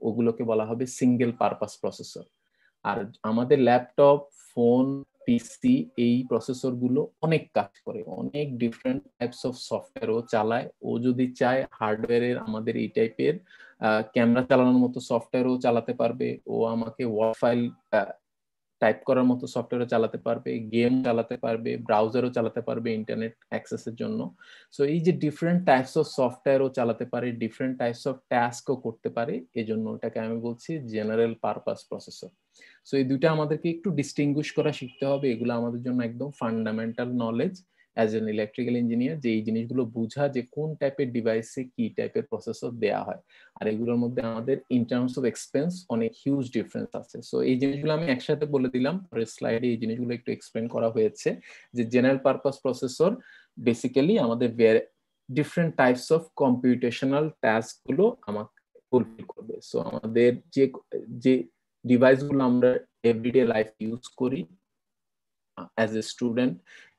ওগুলোকে বলা হবে সিঙ্গেল পারপাস প্রসেসর। আর আমাদের ল্যাপটপ, ফোন, পিসি, এই প্রসেসর গুলো অনেক কাজ করে, অনেক ডিফারেন্ট টাইপস অফ সফটওয়্যারও চালায়। ও যদি চায় হার্ডওয়্যারের আমাদের এই টাইপের ক্যামেরা চালানোর মতো সফটওয়্যারও চালাতে পারবে, ও আমাকে ওয়ার্ড ফাইল টাইপ করার মতো সফটওয়্যারও চালাতে পারবে, গেম চালাতে পারবে, ব্রাউজারও চালাতে পারবে ইন্টারনেট অ্যাক্সেসের জন্য। সো এই যে ডিফারেন্ট টাইপস অফ সফটওয়্যারও চালাতে পারে, ডিফারেন্ট টাইপস অফ টাস্কও করতে পারে, এজন্য এটাকে আমি বলছি জেনারেল পারপাস প্রসেসর। সো এই দুইটা আমাদেরকে একটু ডিস্টিংগুইশ করা শিখতে হবে। এগুলো আমাদের জন্য একদম fundamental knowledge as an electrical engineer, যে এই জিনিসগুলো বুঝা যে কোন টাইপের ডিভাইসে কি টাইপের প্রসেসর দেয়া হয়। আর এগুলোর মধ্যে আমাদের ইন টার্মস অফ এক্সপেন্স অনেক হিউজ ডিফারেন্স আছে। সো এই জিনিসগুলো আমি একসাথে বলে দিলাম, পরের স্লাইডে এই জিনিসগুলো একটু এক্সপ্লেন করা হয়েছে যে জেনারেল পারপাস প্রসেসর বেসিক্যালি আমাদের different types of computational task গুলো আমাকে ফুলফিল করবে। সো আমাদের যে যে ডিভাইসগুলো আমরা এভরিডে লাইফ ইউজ করি অ্যাজ এ স্টুডেন্ট,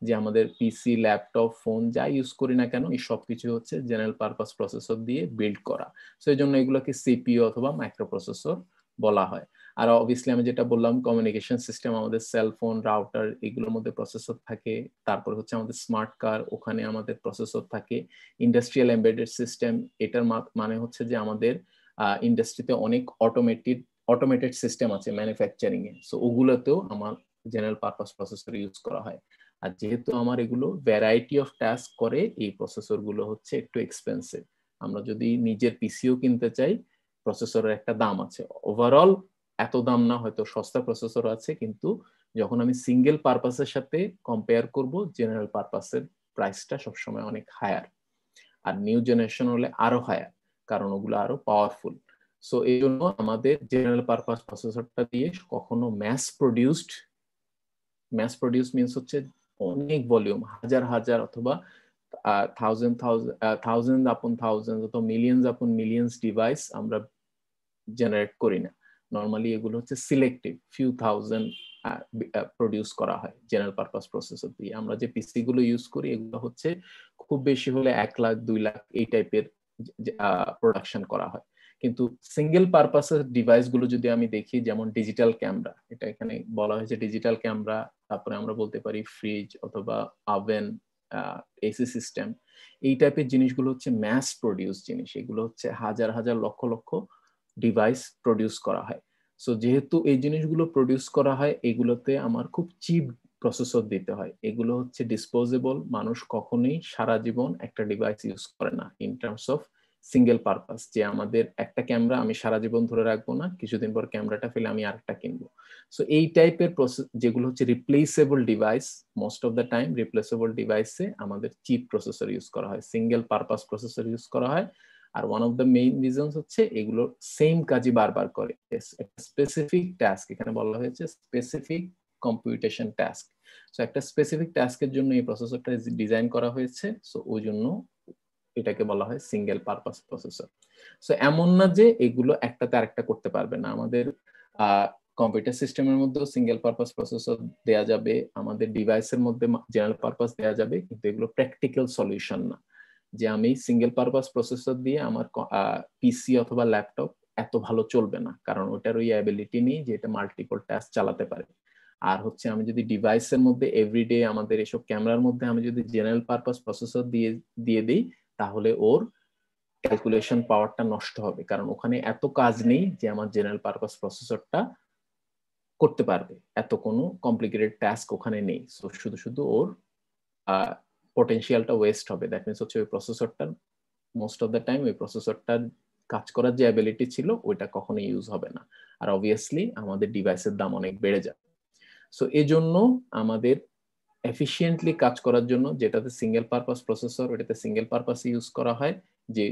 যে আমাদের পিসি, ল্যাপটপ, ফোন যা ইউজ করি না কেন, এই সব কিছু হচ্ছে জেনারেল পারপাস প্রসেসর দিয়ে বিল্ড করা। সো এই জন্য এগুলোকে সিপিইউ অথবা মাইক্রো প্রসেসর বলা হয়। আর অবভিয়াসলি আমি যেটা বললাম কমিউনিকেশন সিস্টেম, আমাদের সেলফোন, রাউটার, এগুলোর মধ্যে প্রসেসর থাকে। তারপর হচ্ছে আমাদের স্মার্ট কার, ওখানে আমাদের প্রসেসর থাকে। ইন্ডাস্ট্রিয়াল এমবেডেড সিস্টেম, এটার মানে হচ্ছে যে আমাদের ইন্ডাস্ট্রিতে অনেক অটোমেটেড সিস্টেম আছে ম্যানুফ্যাকচারিং এ। সো ওগুলোতেও আমার জেনারেল পারপাস প্রসেসর ইউজ করা হয়। আর যেহেতু আমার এগুলো ভ্যারাইটি অফ টাস্ক করে, এই প্রসেসর গুলো হচ্ছে একটু এক্সপেন্সিভ। আমরা যদি নিজের পিসিও কিনতে চাই, প্রসেসরের একটা দাম আছে। ওভারঅল এত দাম না, হয়তো সস্তা প্রসেসর আছে, কিন্তু যখন আমি সিঙ্গেল পারপাসের সাথে কম্পেয়ার করব, জেনারেল পারপাসের প্রাইসটা সবসময় অনেক হায়ার। আর নিউ জেনারেশন হলে আরো হায়ার, কারণ ওগুলো আরো পাওয়ারফুল। সো এই জন্য আমাদের জেনারেল পারপাস প্রসেসরটা দিয়ে কখনো ম্যাস প্রডিউস মিনস হচ্ছে অনেক ভলিউম, হাজার হাজার অথবা থাউজেন্ড আপন থাউজেন্ড অথবা মিলিয়ন্স আপন মিলিয়ন্স ডিভাইস আমরা জেনারেট করি না। নর্মালি এগুলো হচ্ছে সিলেক্টিভ ফিউ থাউজেন্ড প্রডিউস করা হয় জেনারেল পারপাস প্রসেসর দিয়ে। আমরা যে পিসি গুলো ইউজ করি এগুলো হচ্ছে খুব বেশি হলে 1 লাখ 2 লাখ এই টাইপের প্রোডাকশন করা হয়। কিন্তু সিঙ্গেল পারপাসের ডিভাইস গুলো যদি আমি দেখি, যেমন ডিজিটাল ক্যামেরা, এটা এখানে বলা হয়েছে ডিজিটাল ক্যামেরা, তারপরে আমরা বলতে পারি ফ্রিজ অথবা ওভেন, এসি সিস্টেম, এই টাইপের জিনিসগুলো হচ্ছে ম্যাস প্রডিউস জিনিস। এগুলো হচ্ছে হাজার হাজার লক্ষ লক্ষ ডিভাইস প্রডিউস করা হয়। সো যেহেতু এই জিনিসগুলো প্রডিউস করা হয়, এগুলোতে আমার খুব চিপ প্রসেসর দিতে হয়। এগুলো হচ্ছে ডিসপোজেবল, মানুষ কখনোই সারা জীবন একটা ডিভাইস ইউজ করে না in terms of single purpose, যে আমাদের একটা ক্যামেরা আমি সারা জীবন ধরে রাখবো না, কিছুদিন পর ক্যামেরাটা ফেলে আমি আরেকটা কিনবো। সো এই টাইপের প্রসেস যেগুলো হচ্ছে replaceable device, most of the time replaceable ডিভাইসে আমাদের চিপ প্রসেসর ইউজ করা হয়, সিঙ্গেল পারপাস প্রসেসর ইউজ করা হয়। আর one of the main reasons হচ্ছে এগুলো সেম কাজই বারবার করে, স্পেসিফিক টাস্ক, এখানে বলা হয়েছে স্পেসিফিক কম্পিউটেশন টাস্ক। সো একটা স্পেসিফিক টাস্কের জন্য এই প্রসেসরটা ডিজাইন করা হয়েছে। সো ওই জন্য এটাকে বলা হয় সিঙ্গেল পারপাস প্রসেসর। সো এমন না যে এগুলো একটাতে আরেকটা করতে পারবে না, আমাদের কম্পিউটার সিস্টেমের মধ্যেও সিঙ্গেল পারপাস প্রসেসর দেয়া যাবে, আমাদের ডিভাইসের মধ্যে জেনারেল পারপাস দেয়া যাবে, কিন্তু এগুলো প্র্যাকটিক্যাল সলিউশন না যে আমি সিঙ্গেল পারপাস প্রসেসর দিয়ে আমার পিসি অথবা ল্যাপটপ এত ভালো চলবে না, কারণ ওটার ওই অ্যাবিলিটি নেই যে এটা মাল্টিপল টাস্ক চালাতে পারে। আর হচ্ছে আমি যদি ডিভাইসের মধ্যে এভরিডে আমাদের এসব ক্যামেরার মধ্যে আমি যদি জেনারেল পারপাস প্রসেসর দিয়ে দিই, তাহলে ওর ক্যালকুলেশন পাওয়ারটা নষ্ট হবে, কারণ ওখানে এত কাজ নেই যে আমার জেনারেল পারপাস প্রসেসরটা করতে পারবে, এত কোনো কমপ্লিকেটেড টাস্ক ওখানে নেই। সো শুধু শুধু ওর পটেনশিয়ালটা ওয়েস্ট হবে। দ্যাট মিনস হচ্ছে ওই প্রসেসরটার মোস্ট অফ দ্য টাইম ওই প্রসেসরটার কাজ করার যে অ্যাবিলিটি ছিল ওইটা কখনো ইউজ হবে না, আর অবভিয়াসলি আমাদের ডিভাইসের দাম অনেক বেড়ে যাবে। সো এই জন্য আমাদের এফিশিয়েন্টলি কাজ করার জন্য যেটাতে সিঙ্গেল পারপাস প্রসেসর, ওটাতে সিঙ্গেল পারপাস ইউজ করা হয় যে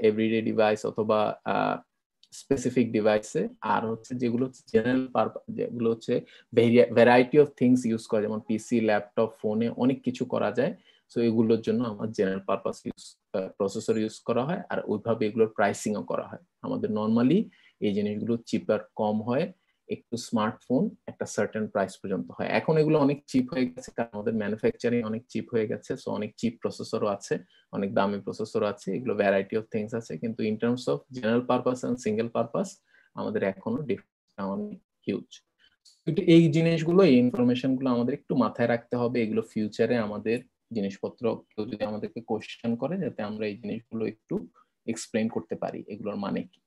এভরিডে ডিভাইস অথবা স্পেসিফিক ডিভাইসে, আর হচ্ছে যেগুলো জেনারেল পারপাস, যেগুলো হচ্ছে ভ্যারাইটি অফ থিংস ইউজ করা, যেমন পিসি ল্যাপটপ ফোনে অনেক কিছু করা যায়। সো এগুলোর জন্য আমার জেনারেল পারপাস প্রসেসর ইউজ করা হয়, আর ওইভাবে এগুলোর প্রাইসিংও করা হয়। আমাদের নর্মালি এই জিনিসগুলো চিপার কম হয়, একটু স্মার্টফোন একটা সার্টেন প্রাইস পর্যন্ত হয়। এখন এগুলো অনেক চিপ হয়ে গেছে, কারণ আমাদের ম্যানুফ্যাকচারিং অনেক চিপ হয়ে গেছে। সো অনেক চিপ প্রসেসরও আছে, অনেক দামি প্রসেসরও আছে, এগুলো ভ্যারাইটি অফ থিংস আছে, কিন্তু in terms of general purpose and single purpose আমাদের এখনো ডিফারেন্সটা অনেক হিউজ। এই জিনিসগুলো, এই ইনফরমেশন গুলো আমাদের একটু মাথায় রাখতে হবে, এগুলো ফিউচারে আমাদের জিনিসপত্র কেউ যদি আমাদেরকে কোশ্চেন করে, যাতে আমরা এই জিনিসগুলো একটু এক্সপ্লেইন করতে পারি এগুলোর মানে কি।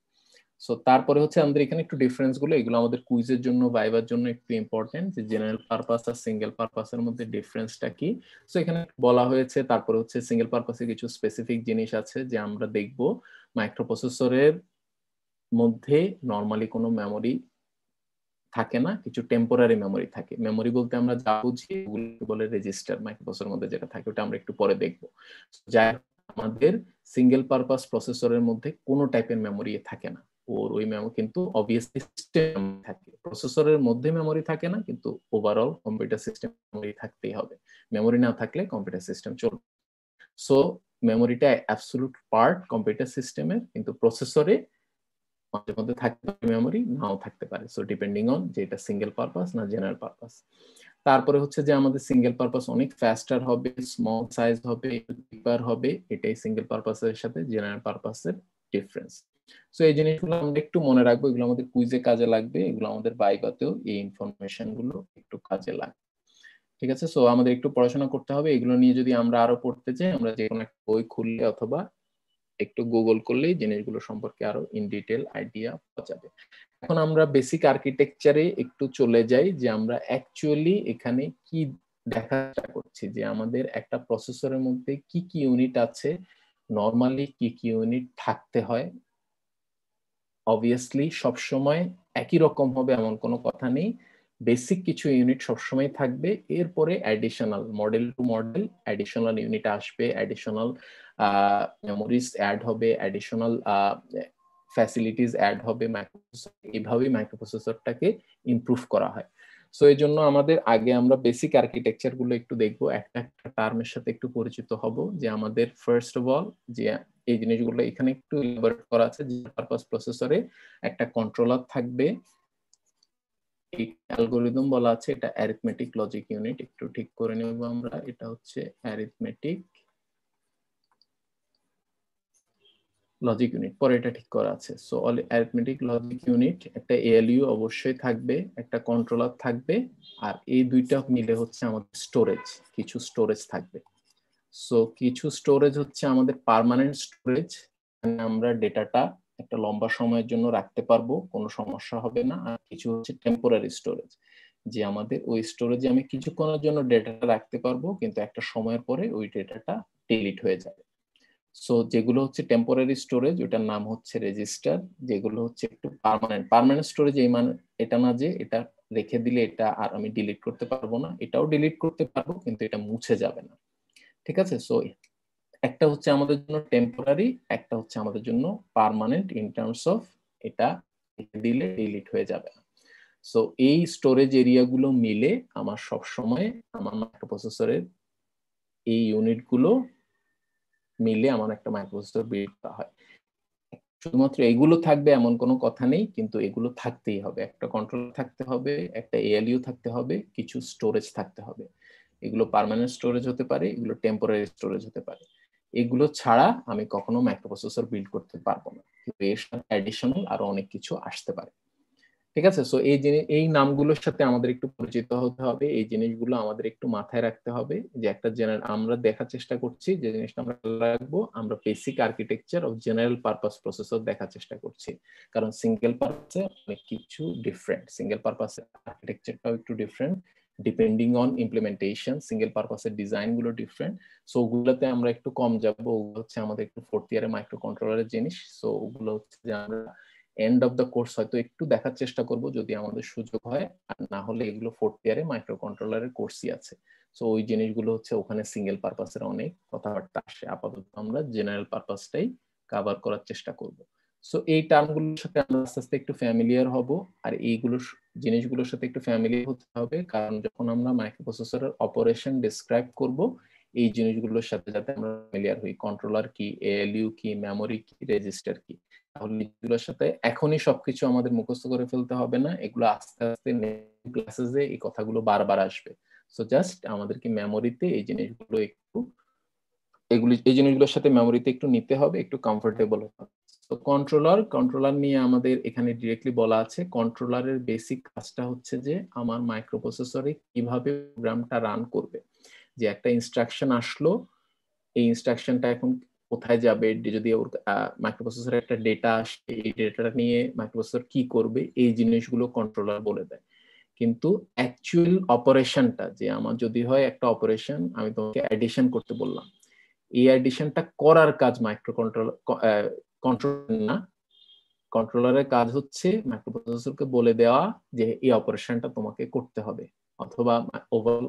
সো তারপরে হচ্ছে আমাদের এখানে একটু ডিফারেন্স গুলো, এগুলো আমাদের কুইজের জন্য ভাইবার জন্য একটু ইম্পর্টেন্ট, যে জেনারেল পারপাস আর সিঙ্গেল পারপাসের মধ্যে ডিফারেন্সটা কি। সো এখানে বলা হয়েছে। তারপরে হচ্ছে সিঙ্গেল পারপাসে কিছু স্পেসিফিক জিনিস আছে যে আমরা দেখব। মাইক্রোপ্রসেসরের মধ্যে নর্মালি কোনো মেমোরি থাকে না, কিছু টেম্পোরারি মেমোরি থাকে। মেমোরি বলতে আমরা যা বুঝি ওগুলোকে বলে রেজিস্টার, মাইক্রোপ্রসেসরের মধ্যে যেটা থাকে ওটা আমরা একটু পরে দেখবো। যাই আমাদের সিঙ্গেল পারপাস প্রসেসরের মধ্যে কোনো টাইপের মেমোরি থাকে না, ওর ওই মেমোরি কিন্তু অবভিয়াসলি সিস্টেম থাকে, প্রসেসরের মধ্যে মেমোরি থাকে না, কিন্তু ওভারঅল কম্পিউটার সিস্টেম মেমোরি থাকতেই হবে। মেমোরি না থাকলে কম্পিউটার সিস্টেম চলবে। সো মেমোরিটা অ্যাবসলিউট পার্ট কম্পিউটার সিস্টেমের, কিন্তু প্রসেসরে মাঝে মধ্যে থাকতে পারে মেমোরি, নাও থাকতে পারে। সো ডিপেন্ডিং অন যে এটা সিঙ্গেল পারপাস না জেনারেল পারপাস। তারপরে হচ্ছে যে আমাদের সিঙ্গেল পারপাস অনেক ফাস্টার হবে, স্মল সাইজ হবে, চিপার হবে, এটাই সিঙ্গেল পারপাসের সাথে জেনারেল পারপাসের ডিফারেন্স। সো এই জিনিসগুলো আমরা একটু মনে রাখবো, এগুলো আমাদের কুইজে কাজে লাগবে, এগুলো আমাদের ভাইভাতেও এই ইনফরমেশন গুলো একটু কাজে লাগবে। ঠিক আছে, সো আমাদের একটু পড়াশোনা করতে হবে এগুলো নিয়ে। যদি আমরা আরো পড়তে চাই, আমরা যে কোনো একটা বই খুললে অথবা একটু গুগল করলেই জিনিসগুলো সম্পর্কে আরো ইন ডিটেল আইডিয়া পাওয়া যাবে। এখন আমরা বেসিক আর্কিটেকচারে একটু চলে যাই, যে আমরা অ্যাকচুয়ালি এখানে কি দেখা করছি, যে আমাদের একটা প্রসেসরের মধ্যে কি কি ইউনিট আছে, নর্মালি কি কি ইউনিট থাকতে হয়। অবভিয়াসলি সবসময় একই রকম হবে এমন কোনো কথা নেই, বেসিক কিছু ইউনিট সবসময় থাকবে, এরপরে additional model to model additional unit আসবে, অ্যাডিশনাল মেমোরিজ অ্যাড হবে, অ্যাডিশনাল ফ্যাসিলিটিস অ্যাড হবে। এইভাবেই মাইক্রোপ্রসেসরটাকে ইমপ্রুভ করা হয়। সো এই জন্য আমাদের আগে আমরা বেসিক আর্কিটেকচার গুলো একটু দেখবো, একটা একটা টার্মের সাথে একটু পরিচিত হব। যে আমাদের ফার্স্ট অফ অল যে এই জিনিসগুলো এখানে একটু ইলাবোরেট করা আছে, যে পারপাস প্রসেসরে একটা কন্ট্রোলার থাকবে, এই অ্যালগরিদম বলা আছে, এটা অ্যারিথমেটিক লজিক ইউনিট, একটু ঠিক করে নেব আমরা, এটা হচ্ছে অ্যারিথমেটিক লজিক ইউনিট, পরে এটা ঠিক করা আছে। সো অ্যারিথমেটিক লজিক ইউনিট, একটা এএলইউ অবশ্যই থাকবে, একটা কন্ট্রোলার থাকবে, আর এই দুইটা মিলে হচ্ছে আমাদের স্টোরেজ, কিছু স্টোরেজ থাকবে। সো কিছু স্টোরেজ হচ্ছে আমাদের পার্মানেন্ট স্টোরেজ, আমরা ডেটাটা একটা লম্বা সময়ের জন্য রাখতে পারবো, কোনো সমস্যা হবে না। আর কিছু হচ্ছে টেম্পোরারি স্টোরেজ, যে আমাদের ওই স্টোরেজে আমি কিছুক্ষণের জন্য ডেটাটা রাখতে পারবো, কিন্তু একটা সময়ের পরে ওই ডেটাটা ডিলিট হয়ে যাবে। সো যেগুলো হচ্ছে টেম্পোরারি স্টোরেজ, ওটার নাম হচ্ছে রেজিস্টার। যেগুলো হচ্ছে একটু পার্মানেন্ট স্টোরেজ, এই মানে এটা না যে এটা রেখে দিলে এটা আর আমি ডিলিট করতে পারবো না, এটাও ডিলিট করতে পারবো, কিন্তু এটা মুছে যাবে না। ঠিক আছে, সো একটা হচ্ছে আমাদের জন্য টেম্পোরারি, একটা হচ্ছে আমাদের জন্য পার্মানেন্ট ইন টার্মস অফ এটা দিলে ডিলিট হয়ে যাবে না। সো এই স্টোরেজ এরিয়াগুলো মিলে আমার সব সময় আমার মাইক্রোপ্রসেসরের এই ইউনিটগুলো মিলে আমার একটা মাইক্রোপ্রসেসর বিল্ড করা হয়। শুধুমাত্র এগুলো থাকবে এমন কোনো কথা নেই, কিন্তু এগুলো থাকতেই হবে। একটা কন্ট্রোলার থাকতে হবে, একটা এএলইউ থাকতে হবে, কিছু স্টোরেজ থাকতে হবে। এগুলো পার্মানেন্ট স্টোরেজ হতে পারে, এগুলো টেম্পোরারি স্টোরেজ হতে পারে। এগুলো ছাড়া আমি কখনো মাইক্রোপ্রসেসর বিল্ড করতে পারবো না, কিন্তু এর সাথে অ্যাডিশনাল আরো অনেক কিছু আসতে পারে। ঠিক আছে, সো এই নামগুলোর সাথে আমাদের একটু পরিচিত হতে হবে, এই জিনিসগুলো আমাদের একটু মাথায় রাখতে হবে। যে একটা জেনারেল আমরা দেখার চেষ্টা করছি, যে জিনিসটা আমরা রাখবো, আমরা basic architecture of general purpose processor দেখার চেষ্টা করছি। কারণ সিঙ্গেল পারপাসে অনেক কিছু ডিফারেন্ট, সিঙ্গেল পারপাসে আর্কিটেকচারটাও একটু different, depending on implementation single পারপাসের ডিজাইন গুলো ডিফারেন্ট। সো ওগুলোতে আমরা একটু কম যাবো, ওগুলো হচ্ছে আমাদের একটু ফোর্থ ইয়ারে মাইক্রো কন্ট্রোলারের জিনিস। সো ওগুলো হচ্ছে যে আমরা এন্ড অফ দ্য কোর্স হয়তো একটু দেখার চেষ্টা করব যদি আমাদের সুযোগ হয়, আর না হলে এগুলো ফোর্থ ইয়ারে মাইক্রো কন্ট্রোলারের কোর্সই আছে। সো ওই জিনিসগুলো হচ্ছে ওখানে সিঙ্গেল পারপাসের অনেক কথাবার্তা আসে। আপাতত আমরা জেনারেল পারপাসটাই কভার করার চেষ্টা করব। সো এই টার্মগুলোর সাথে আমরা আস্তে আস্তে একটু ফ্যামিলিয়ার হব, আর এইগুলো জিনিসগুলোর সাথে একটু ফ্যামিলিয়ার হতে হবে, কারণ যখন আমরা মাইক্রোপ্রসেসরের অপারেশন ডিসক্রাইব করব, এই জিনিসগুলোর সাথে যাতে আমরা ফ্যামিলিয়ার হই, কন্ট্রোলার কি, এএলইউ কি, মেমোরি কি, রেজিস্টার কি। তাহলে এগুলোর সাথে এখনই সবকিছু আমাদের মুখস্থ করে ফেলতে হবে না, এগুলো আস্তে আস্তে ক্লাসেসে এই কথাগুলো বারবার আসবে। সো জাস্ট আমাদেরকে মেমোরিতে এই জিনিসগুলো একটু এই জিনিসগুলোর সাথে মেমোরিতে একটু নিতে হবে, একটু কমফোর্টেবল হবে। তো কন্ট্রোলার নিয়ে আমাদের এখানে ডিরেক্টলি বলা আছে, কন্ট্রোলারের বেসিক কাজটা হচ্ছে যে আমার মাইক্রোপ্রসেসরে কিভাবে প্রোগ্রামটা রান করবে। যে একটা ইনস্ট্রাকশন আসলো, এই ইনস্ট্রাকশনটা এখন কোথায় যাবে, যদি ওর মাইক্রোপ্রসেসরে একটা ডেটা আসে, এই ডেটাটা নিয়ে মাইক্রোপ্রসেসর কি করবে, এই জিনিসগুলো কন্ট্রোলার বলে দেয়। কিন্তু অ্যাকচুয়াল অপারেশনটা, যে আমার যদি হয় একটা অপারেশন, আমি তোমাকে অ্যাডিশন করতে বললাম, এই অ্যাডিশনটা করার কাজ কন্ট্রোলার না, কন্ট্রোলারের কাজ হচ্ছে মাইক্রোপ্রসেসরকে বলে দেওয়া যে এই অপারেশনটা তোমাকে করতে হবে, অথবা ওভারঅল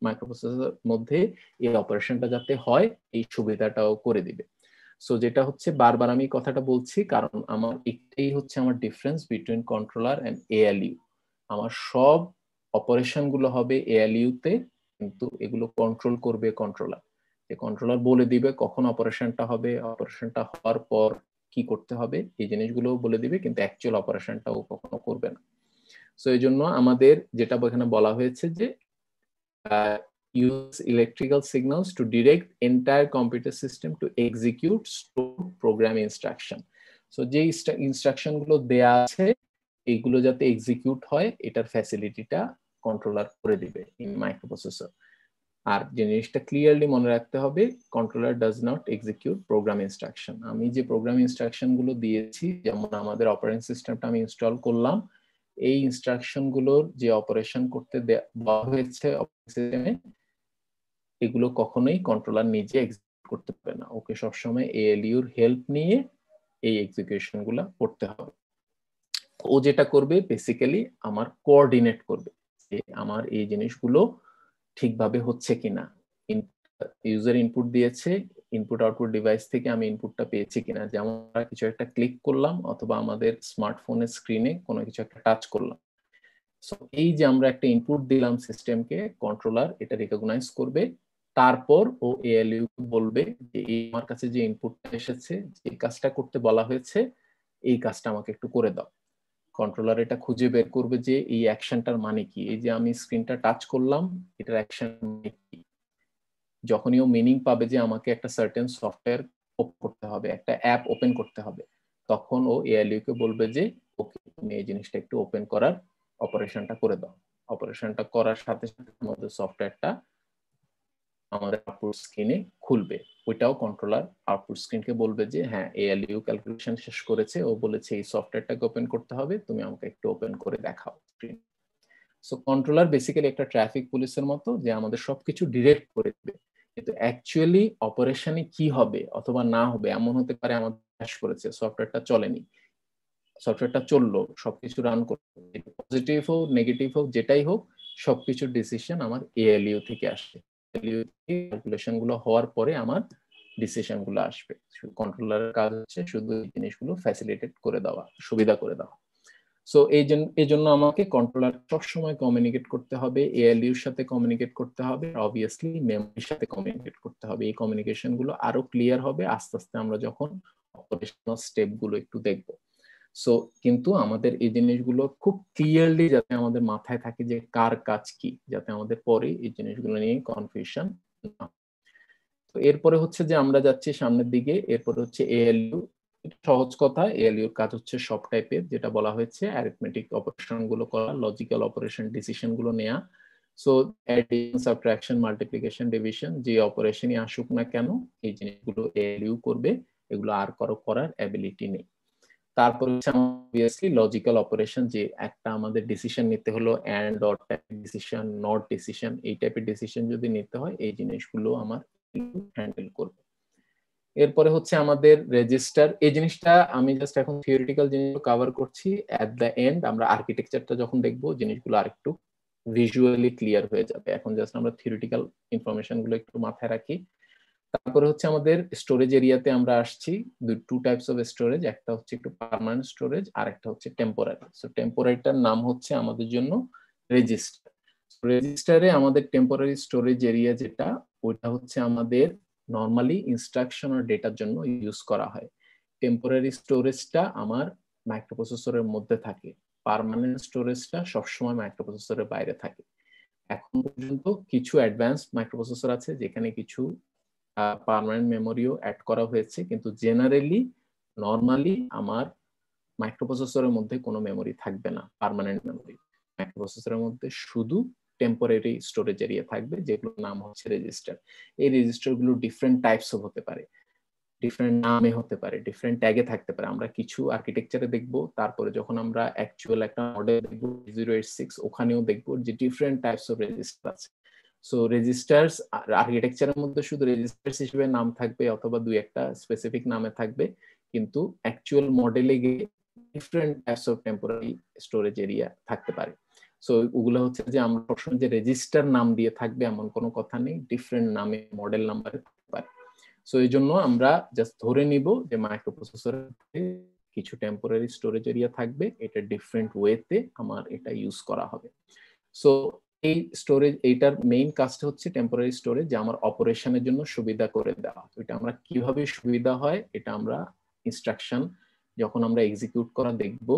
মাইক্রোপ্রসেসরের মধ্যে এই অপারেশনটা যাতে হয় এই সুবিধাটাও করে দিবে। সো যেটা হচ্ছে বারবার আমি কথাটা বলছি, কারণ আমার এটাই হচ্ছে আমার difference between controller and ALU. আমার সব অপারেশন গুলো হবে এএলইউ তে, কিন্তু এগুলো কন্ট্রোল করবে কন্ট্রোলার। কন্ট্রোলার বলে দিবে কখন অপারেশনটা হবে, অপারেশনটা হওয়ার পর কি করতে হবে, এই জিনিসগুলো বলে দিবে, কিন্তু অ্যাকচুয়াল অপারেশনটা ও কখনো করবে না। সো এই জন্য আমাদের যেটা এখানে বলা হয়েছে যে use electrical signals to direct entire computer system to execute stored program instruction. So যে ইনস্ট্রাকশন গুলো দেয়া আছে এইগুলো যাতে এক্সিকিউট হয়, এটার ফ্যাসিলিটিটা কন্ট্রোলার করে দিবে ইন মাইক্রোপ্রসেসর। আর জিনিসটা ক্লিয়ারলি মনে রাখতে হবে, controller does not execute program instruction. আমি যে প্রোগ্রাম ইনস্ট্রাকশন গুলো দিয়েছি, যেমন আমাদের অপারেটিং সিস্টেমটা আমি ইনস্টল করলাম, এই ইনস্ট্রাকশন গুলোর যে অপারেশন করতে দেওয়া হয়েছে অপারেটিং সিস্টেমে, এগুলো কখনোই কন্ট্রোলার নিজে এক্সিকিউট করতে পারে না, ওকে সবসময় এএলইউর হেল্প নিয়ে এই এক্সিকিউশন গুলা করতে হবে। ও যেটা করবে বেসিক্যালি আমার কোঅর্ডিনেট করবে যে আমার এই জিনিসগুলো ঠিকভাবে হচ্ছে কিনা, ইউজার ইনপুট দিয়েছে, ইনপুট আউটপুট ডিভাইস থেকে আমি ইনপুটটা পেয়েছি কিনা, যেমন কিছু একটা ক্লিক করলাম অথবা আমাদের স্মার্টফোনের স্ক্রিনে কোনো কিছু একটা টাচ করলাম, সো এই যে আমরা একটা ইনপুট দিলাম সিস্টেমকে, কন্ট্রোলার এটা রিকগনাইজ করবে, তারপর ও এএলইউ বলবে যে আমার কাছে যে ইনপুটটা এসেছে, যে কাজটা করতে বলা হয়েছে, এই কাজটা আমাকে একটু করে দাও। কন্ট্রোলার এটা খুঁজে বের করবে যে এই অ্যাকশনটার মানে কি, এই যে আমি স্ক্রিনটা টাচ করলাম, এটার অ্যাকশন কি। যখনই ও মিনিং পাবে যে আমাকে একটা সার্টেন সফটওয়্যার ওপেন করতে হবে, একটা অ্যাপ ওপেন করতে হবে, তখন ও এএলইউ কে বলবে যে ওকে তুমি এই জিনিসটা একটু ওপেন করার অপারেশনটা করে দাও। অপারেশনটা করার সাথে সাথে আমাদের সফটওয়্যারটা আমাদের আউটপুট স্ক্রিনে খুলবে, ওইটাও কন্ট্রোলার আউটপুট স্ক্রিনকে বলবে যে হ্যাঁ এএলইউ ক্যালকুলেশন শেষ করেছে, ও বলেছে এই সফটওয়্যারটাকে ওপেন করতে হবে, তুমি আমাকে একটু ওপেন করে দেখাও স্ক্রিন। সো কন্ট্রোলার বেসিক্যালি একটা ট্রাফিক পুলিশের মতো, যে আমাদের সবকিছু ডিরেক্ট করে দেবে, কিন্তু অ্যাকচুয়ালি অপারেশনে কি হবে অথবা না হবে, এমন হতে পারে আমাদের ক্র্যাশ করেছে, সফটওয়্যারটা চলেনি, সফটওয়্যারটা চললো, সবকিছু রান করতে, পজিটিভ হোক নেগেটিভ হোক যেটাই হোক, সবকিছুর ডিসিশন আমার এএলইউ থেকে আসে। ক্যালকুলেশন গুলো হওয়ার পরে আমার ডিসিশন গুলো আসবে। কন্ট্রোলারের কাজ হচ্ছে শুধু এই জিনিসগুলো ফ্যাসিলিটেট করে দেওয়া, সুবিধা করে দেওয়া। সো এই জন্য আমাকে কন্ট্রোলার সবসময় কমিউনিকেট করতে হবে, এএলইউর সাথে কমিউনিকেট করতে হবে, অবভিয়াসলি মেমোরির সাথে কমিউনিকেট করতে হবে। এই কমিউনিকেশন গুলো আরো ক্লিয়ার হবে আস্তে আস্তে আমরা যখন অপারেশনাল স্টেপ গুলো একটু দেখবো। সো কিন্তু আমাদের এই জিনিসগুলো খুব ক্লিয়ারলি যাতে আমাদের মাথায় থাকে যে কার কাজ কি, যাতে আমাদের পরে এই জিনিসগুলো নিয়ে কনফিউশন না। তো এরপরে হচ্ছে যে আমরা যাচ্ছি সামনের দিকে, এরপরে হচ্ছে এএলইউ। সহজ কথা, এএলইউর কাজ হচ্ছে সব টাইপের, যেটা বলা হয়েছে অ্যারিথমেটিক অপারেশন গুলো করা, লজিক্যাল অপারেশন, ডিসিশন গুলো নেওয়া। So addition, subtraction, multiplication, division, যে অপারেশনই আসুক না কেন এই জিনিসগুলো এএলইউ করবে, এগুলো আর করার অ্যাবিলিটি নেই। তারপর হচ্ছে অবভিয়াসলি লজিক্যাল অপারেশন, যে একটা আমাদের ডিসিশন নিতে হলো and or type decision, not decision, এই টাইপের ডিসিশন যদি নিতে হয় এই জিনিসগুলো আমার হ্যান্ডেল করবে। এরপরে হচ্ছে আমাদের রেজিস্টার। এই জিনিসটা আমি জাস্ট এখন থিওরিটিক্যাল জিনিসগুলো কভার করছি, এট দ্য এন্ড আমরা আর্কিটেকচারটা যখন দেখবো জিনিসগুলো আরেকটু ভিজুয়ালি ক্লিয়ার হয়ে যাবে। এখন জাস্ট আমরা থিওরিটিক্যাল ইনফরমেশন গুলো একটু মাথায় রাখি। তারপরে হচ্ছে আমাদের স্টোরেজ এরিয়াতে আমরা আসছি, টু টাইপস অফ স্টোরেজ, একটা হচ্ছে একটু পার্মানেন্ট স্টোরেজ আর একটা হচ্ছে টেম্পোরারি। সো টেম্পোরারিটার নাম হচ্ছে আমাদের জন্য রেজিস্টার। রেজিস্টারে আমাদের টেম্পোরারি স্টোরেজ এরিয়া যেটা, ওইটা হচ্ছে আমাদের নর্মালি ইনস্ট্রাকশন আর ডেটার জন্য ইউজ করা হয়। টেম্পোরারি স্টোরেজটা আমার মাইক্রোপ্রসেসরের মধ্যে থাকে, পার্মানেন্ট স্টোরেজটা সবসময় মাইক্রোপ্রসেসরের বাইরে থাকে। এখন পর্যন্ত কিছু অ্যাডভান্স মাইক্রোপ্রসেসর আছে যেখানে কিছু পার্মানেন্ট মেমোরিও অ্যাড করা হয়েছে, কিন্তু জেনারেলি নর্মালি আমার মাইক্রোপ্রসেসরের মধ্যে কোনো মেমোরি থাকবে না, পার্মানেন্ট মেমোরি। মাইক্রোপ্রসেসরের মধ্যে শুধু টেম্পোরারি স্টোরেজ এরিয়া থাকবে, যেগুলোর নাম হচ্ছে রেজিস্টার। এই রেজিস্টার গুলো ডিফারেন্ট টাইপস হতে পারে, ডিফারেন্ট নামে হতে পারে, ডিফারেন্ট ট্যাগে থাকতে পারে। আমরা কিছু আর্কিটেকচারে দেখবো, তারপরে যখন আমরা অ্যাকচুয়াল একটা মডেল দেখবো 086, ওখানেও দেখবো যে ডিফারেন্ট টাইপস অফ রেজিস্টার আছে। সো রেজিস্টার্স আর্কিটেকচারের মধ্যে শুধু রেজিস্টার্স হিসেবে নাম থাকবে অথবা দুই একটা স্পেসিফিক নামে থাকবে, কিন্তু অ্যাকচুয়াল মডেলে গিয়ে different types of temporary storage area থাকতে পারে। সো ওগুলো হচ্ছে যে আমরা সবসময় যে রেজিস্টার নাম দিয়ে থাকবে এমন কোনো কথা নেই, ডিফারেন্ট নামে মডেল নাম্বারে থাকতে পারে। সো এই জন্য আমরা জাস্ট ধরে নিব যে মাইক্রোপ্রসেসরের কিছু টেম্পোরারি স্টোরেজ এরিয়া থাকবে, এটা ডিফারেন্ট ওয়েতে আমার এটা ইউজ করা হবে। সো এই স্টোরেজ, এইটার মেইন কাজটা হচ্ছে টেম্পোরারি স্টোরেজ, যে আমার অপারেশনের জন্য সুবিধা করে দেওয়া। এটা আমরা কিভাবে সুবিধা হয় এটা আমরা ইনস্ট্রাকশন যখন আমরা এক্সিকিউট করা দেখব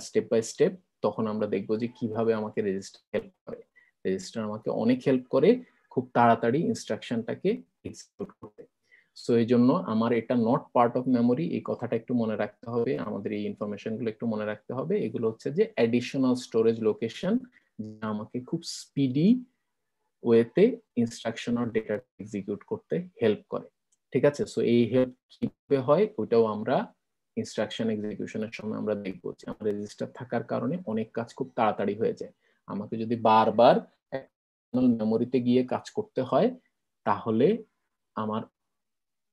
স্টেপ বাই স্টেপ, তখন আমরা দেখব যে কিভাবে আমাকে রেজিস্টার হেল্প করে। রেজিস্টার আমাকে অনেক হেল্প করে খুব তাড়াতাড়ি ইনস্ট্রাকশনটাকে এক্সিকিউট করতে। সো এই জন্য আমার এটা নট পার্ট অফ মেমোরি, এই কথাটা একটু মনে রাখতে হবে, আমাদের এই ইনফরমেশন গুলো একটু মনে রাখতে হবে। এগুলো হচ্ছে যে অ্যাডিশনাল স্টোরেজ লোকেশন, যা আমাকে খুব স্পিডি ওয়েতে ইনস্ট্রাকশন আর ডেটা এক্সিকিউট করতে হেল্প করে। ঠিক আছে, সো এই হেল্প কিভাবে হয় ওইটাও আমরা ইনস্ট্রাকশন এক্সিকিউশনের সময় আমরা দেখবো, যে আমার রেজিস্টার থাকার কারণে অনেক কাজ খুব তাড়াতাড়ি হয়ে যায়। আমাকে যদি বারবার মেমোরিতে গিয়ে কাজ করতে হয় তাহলে আমার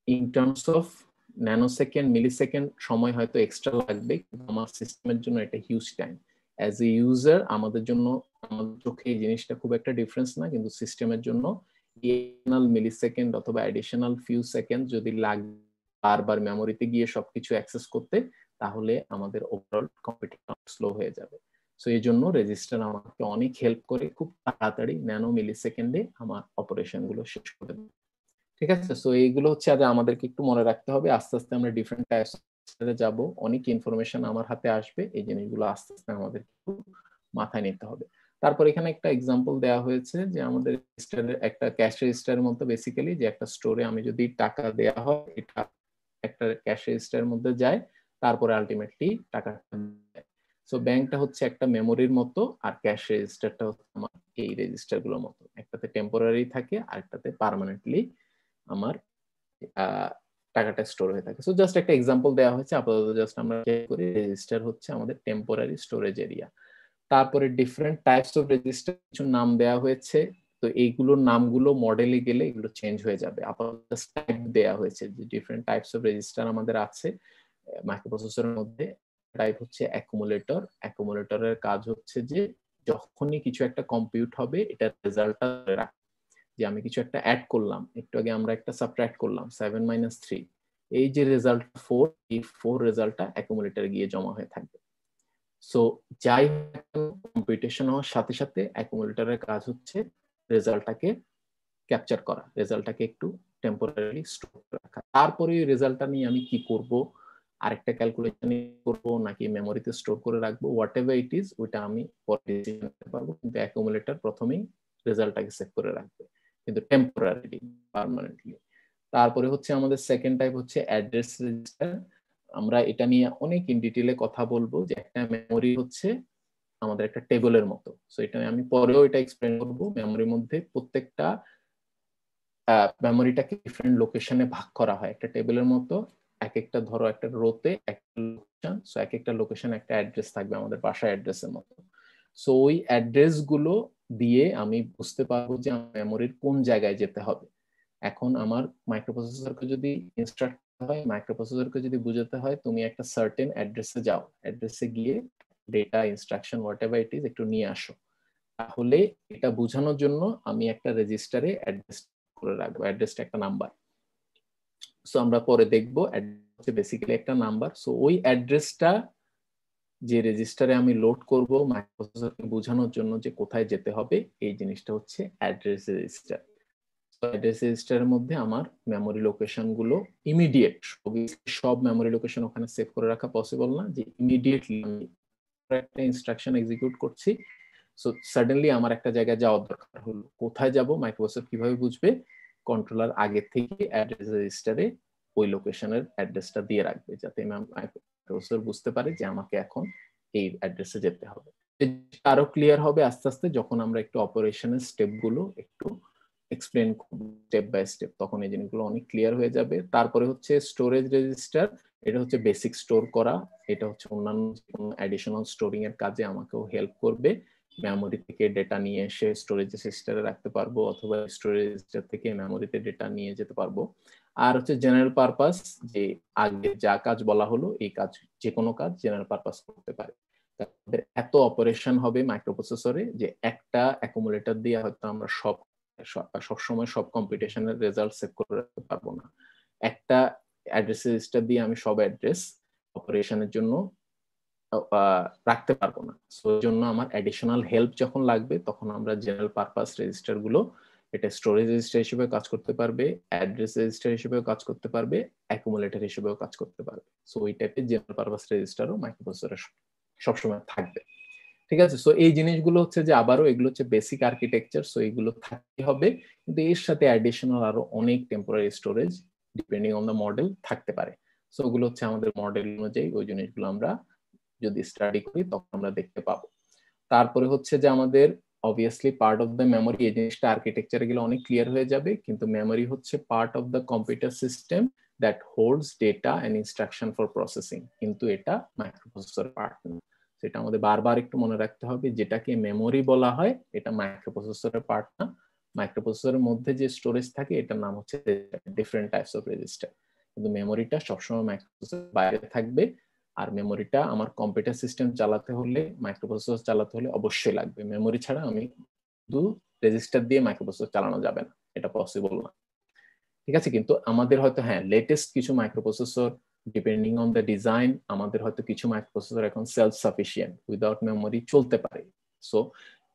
in terms of nanosecond, millisecond সময় হয়তো এক্সট্রা লাগবে, কিন্তু আমার সিস্টেমের জন্য এটা huge time. As a user আমাদের জন্য, আমাদের চোখে এই জিনিসটা খুব একটা ডিফারেন্স না, কিন্তু সিস্টেমের জন্য এডিশনাল মিলিসেকেন্ড অথবা এডিশনাল ফিউ সেকেন্ড যদি লাগে বারবার মেমোরিতে গিয়ে সবকিছু অ্যাক্সেস করতে, তাহলে আমাদের ওভারঅল কম্পিউটার স্লো হয়ে যাবে। সো এই জন্য রেজিস্টার আমাকে অনেক হেল্প করে খুব তাড়াতাড়ি ন্যানো মিলিসেকেন্ডে আমার অপারেশন গুলো শেষ করে দেবে। ঠিক আছে, সো এইগুলো হচ্ছে আজ আমাদেরকে একটু মনে রাখতে হবে। আস্তে আস্তে আমরা ডিফারেন্ট টাইপস যাব, অনেক ইনফরমেশন আমার হাতে আসবে, এই জিনিসগুলো আস্তে আস্তে আমাদের মাথায় নিতে হবে। তারপর এখানে একটা এক্সাম্পল দেওয়া হয়েছে যে আমাদের রেজিস্টারের একটা ক্যাশ রেজিস্টারের মধ্যে, বেসিক্যালি যে একটা স্টোরে আমি যদি টাকা দেয়া হয় এটা একটা ক্যাশ রেজিস্টারের মধ্যে যায়, তারপরে আলটিমেটলি টাকাটা দেয়। সো ব্যাংকটা হচ্ছে একটা মেমোরির মতো, আর ক্যাশ রেজিস্টারটা হচ্ছে আমার এই রেজিস্টার গুলোর মতো, একটাতে টেম্পোরারি থাকে আর একটাতে পার্মানেন্টলি আমার টাকাটা স্টোর হয়ে থাকে। সো জাস্ট একটা এক্সাম্পল দেওয়া হয়েছে, আপাতত জাস্ট আমরা চেক করি। রেজিস্টার হচ্ছে আমাদের টেম্পোরারি স্টোরেজ এরিয়া। তারপরে ডিফারেন্ট টাইপস অফ রেজিস্টার কিছু নাম দেওয়া হয়েছে, তো এইগুলোর নামগুলো মডেলে গেলে এগুলো চেঞ্জ হয়ে যাবে। আপাতত টাইপ দেওয়া হয়েছে যে ডিফারেন্ট টাইপস অফ রেজিস্টার আমাদের আছে মাইক্রোপ্রসেসরের মধ্যে। টাইপ হচ্ছে অ্যাকুমুলেটর। অ্যাকুমুলেটরের কাজ হচ্ছে যে যখনই কিছু একটা কম্পিউট হবে এটার রেজাল্টটা রাখে, যে আমি কিছু একটা অ্যাড করলাম, একটু আগে আমরা একটা সাবট্রাক্ট করলাম 7 - 3, এই যে রেজাল্ট 4, এই 4 রেজাল্টটা অ্যাকুমুলেটরে গিয়ে জমা হয়ে থাকবে। সো যাই কম্পিটিশন হওয়ার সাথে সাথে অ্যাকুমুলেটরের কাজ হচ্ছে রেজাল্টটাকে ক্যাপচার করা, রেজাল্টটাকে একটু টেম্পোরারি স্টোর রাখা। তারপরে ওই রেজাল্টটা নিয়ে আমি কি করব, আরেকটা ক্যালকুলেশন করব নাকি মেমোরিতে স্টোর করে রাখবো, হোয়াট এভার ইট ইজ, ওইটা আমি পরে ডিসিশন নিতে পারবো। কিন্তু অ্যাকুমুলেটর প্রথমেই রেজাল্টটাকে সেভ করে রাখবে, কিন্তু টেম্পোরারিলি, পার্মানেন্টলি। তারপরে হচ্ছে আমাদের সেকেন্ড টাইপ হচ্ছে অ্যাড্রেস রেজিস্টার। আমরা এটা নিয়ে অনেক ইন ডিটেইলে কথা বলবো, যে একটা মেমোরি হচ্ছে আমাদের একটা টেবিলের মতো। সো এটা আমি পরেও এটা এক্সপ্লেন করবো। মেমোরির মধ্যে প্রত্যেকটা মেমোরিটাকে ডিফারেন্ট লোকেশনে ভাগ করা হয় একটা টেবিলের মতো। এক একটা ধরো একটা রোতে একটা লোকেশন, সো এক একটা লোকেশন একটা অ্যাড্রেস থাকবে আমাদের বাসার অ্যাড্রেসের মতো। সো ওই অ্যাড্রেস গুলো দিয়ে আমি বুঝতে পারবো যে মেমোরির কোন জায়গায় যেতে হবে। এখন আমার মাইক্রোপ্রসেসরকে যদি ইনস্ট্রাক্ট হয়, মাইক্রোপ্রসেসরকে যদি বুঝাতে হয় তুমি একটা সার্টেন অ্যাড্রেসে যাও, অ্যাড্রেসে গিয়ে data instruction what ever it is একটু নিয়ে আসো, তাহলে এটা বোঝানোর জন্য আমি একটা রেজিস্টারে অ্যাড্রেস করে রাখবো, অ্যাড্রেসটা একটা নাম্বার। সো আমরা পরে দেখবো অ্যাড্রেস বেসিক্যালি একটা নাম্বার। সো ওই অ্যাড্রেসটা যে রেজিস্টারে আমি লোড করব মাইক্রোপ্রসেসরকে বোঝানোর জন্য যে কোথায় যেতে হবে, এই জিনিসটা হচ্ছে অ্যাড্রেস রেজিস্টার। অ্যাড্রেস রেজিস্টারের মধ্যে আমার মেমোরি লোকেশন গুলো ইমিডিয়েট, সব মেমোরি লোকেশন ওখানে সেভ করে রাখা পসিবল না যে ইমিডিয়েটলি আমি একটা ইনস্ট্রাকশন এক্সিকিউট করছি, সো সাডেনলি আমার একটা জায়গায় যাওয়ার দরকার হলো, কোথায় যাব মাইক্রোপ্রসেসর কিভাবে বুঝবে, কন্ট্রোলার আগে থেকে অ্যাড্রেস রেজিস্টারে ওই লোকেশনের অ্যাড্রেসটা দিয়ে রাখবে, যাতে মাইক্রোপ্রসেসর বুঝতে পারে যে আমাকে এখন এই অ্যাড্রেসে যেতে হবে। আরো ক্লিয়ার হবে আস্তে আস্তে যখন আমরা একটু অপারেশনের স্টেপ গুলো একটু এক্সপ্লেন করব স্টেপ বাই স্টেপ, তখন এই জিনিসগুলো অনেক ক্লিয়ার হয়ে যাবে। তারপরে হচ্ছে স্টোরেজ রেজিস্টার, এটা হচ্ছে বেসিক স্টোর করা, এটা হচ্ছে অন্যান্য কোনো অ্যাডিশনাল স্টোরিং এর কাজে আমাকেও হেল্প করবে। মেমোরি থেকে ডেটা নিয়ে এসে স্টোরেজ রেজিস্টারে রাখতে পারবো, অথবা স্টোরেজ রেজিস্টার থেকে মেমোরিতে ডেটা নিয়ে যেতে পারবো। আর হচ্ছে জেনারেল পারপাস, যে আগে যা কাজ বলা হলো এই কাজ, যে কোনো কাজ জেনারেল পারপাস করতে পারে। এত অপারেশন হবে মাইক্রোপ্রসেসরে যে একটা অ্যাকুমুলেটর দিয়ে হয়তো আমরা সবসময় সব কম্পিটিশনের রেজাল্ট সেভ করে রাখতে পারবো না। একটা অ্যাড্রেস রেজিস্টার দিয়ে আমি সব অ্যাড্রেস অপারেশনের জন্য রাখতে পারবো না। সো এর জন্য আমার অ্যাডিশনাল হেল্প যখন লাগবে তখন আমরা জেনারেল পারপাস রেজিস্টার গুলো, এটা স্টোরেজ রেজিস্টার হিসেবে কাজ করতে পারবে, অ্যাড্রেস রেজিস্টার হিসেবেও কাজ করতে পারবে, অ্যাকুমুলেটর হিসেবেও কাজ করতে পারবে। সো ওই টাইপের জেনারেল পারপাস রেজিস্টারও মাইক্রোপ্রসেসরে সবসময় থাকবে। ঠিক আছে, সো এই জিনিসগুলো হচ্ছে যে আবারও এগুলো হচ্ছে বেসিক আর্কিটেকচার, সো এগুলো থাকতে হবে, কিন্তু এর সাথে অ্যাডিশনাল আরো অনেক temporary storage depending on the model থাকতে পারে। সো ওগুলো হচ্ছে আমাদের মডেল অনুযায়ী ওই জিনিসগুলো আমরা যদি স্টাডি করি তখন আমরা দেখতে পাবো। তারপরে হচ্ছে যে আমাদের obviously part of the memory, এই জিনিসটা আর্কিটেকচারে গেলে অনেক ক্লিয়ার হয়ে যাবে, কিন্তু মেমোরি হচ্ছে part of the computer system that holds data and instruction for processing, কিন্তু এটা মাইক্রোপ্রসেসরের পার্ট না। সেটা আমাদের বারবার একটু মনে রাখতে হবে, যেটাকে মেমোরি বলা হয় এটা মাইক্রোপ্রসেসরের পার্ট না। মাইক্রোপ্রসেসরের মধ্যে যে স্টোরেজ থাকে এটার নাম হচ্ছে ডিফারেন্ট টাইপস অফ রেজিস্টার, কিন্তু মেমোরিটা সবসময় মাইক্রোপ্রসেসরের বাইরে থাকবে। আর মেমোরিটা আমার কম্পিউটার সিস্টেম চালাতে হলে, মাইক্রোপ্রসেসর চালাতে হলে অবশ্যই লাগবে। মেমোরি ছাড়া আমি শুধু রেজিস্টার দিয়ে মাইক্রোপ্রসেসর চালানো যাবে না, এটা পসিবল না। ঠিক আছে, কিন্তু আমাদের হয়তো হ্যাঁ লেটেস্ট কিছু microprocessor depending on the design, আমাদের হয়তো কিছু মাইক্রোপ্রসেসর এখন সেলফ সাফিসিয়েন্ট উইদাউট মেমোরি চলতে পারে। সো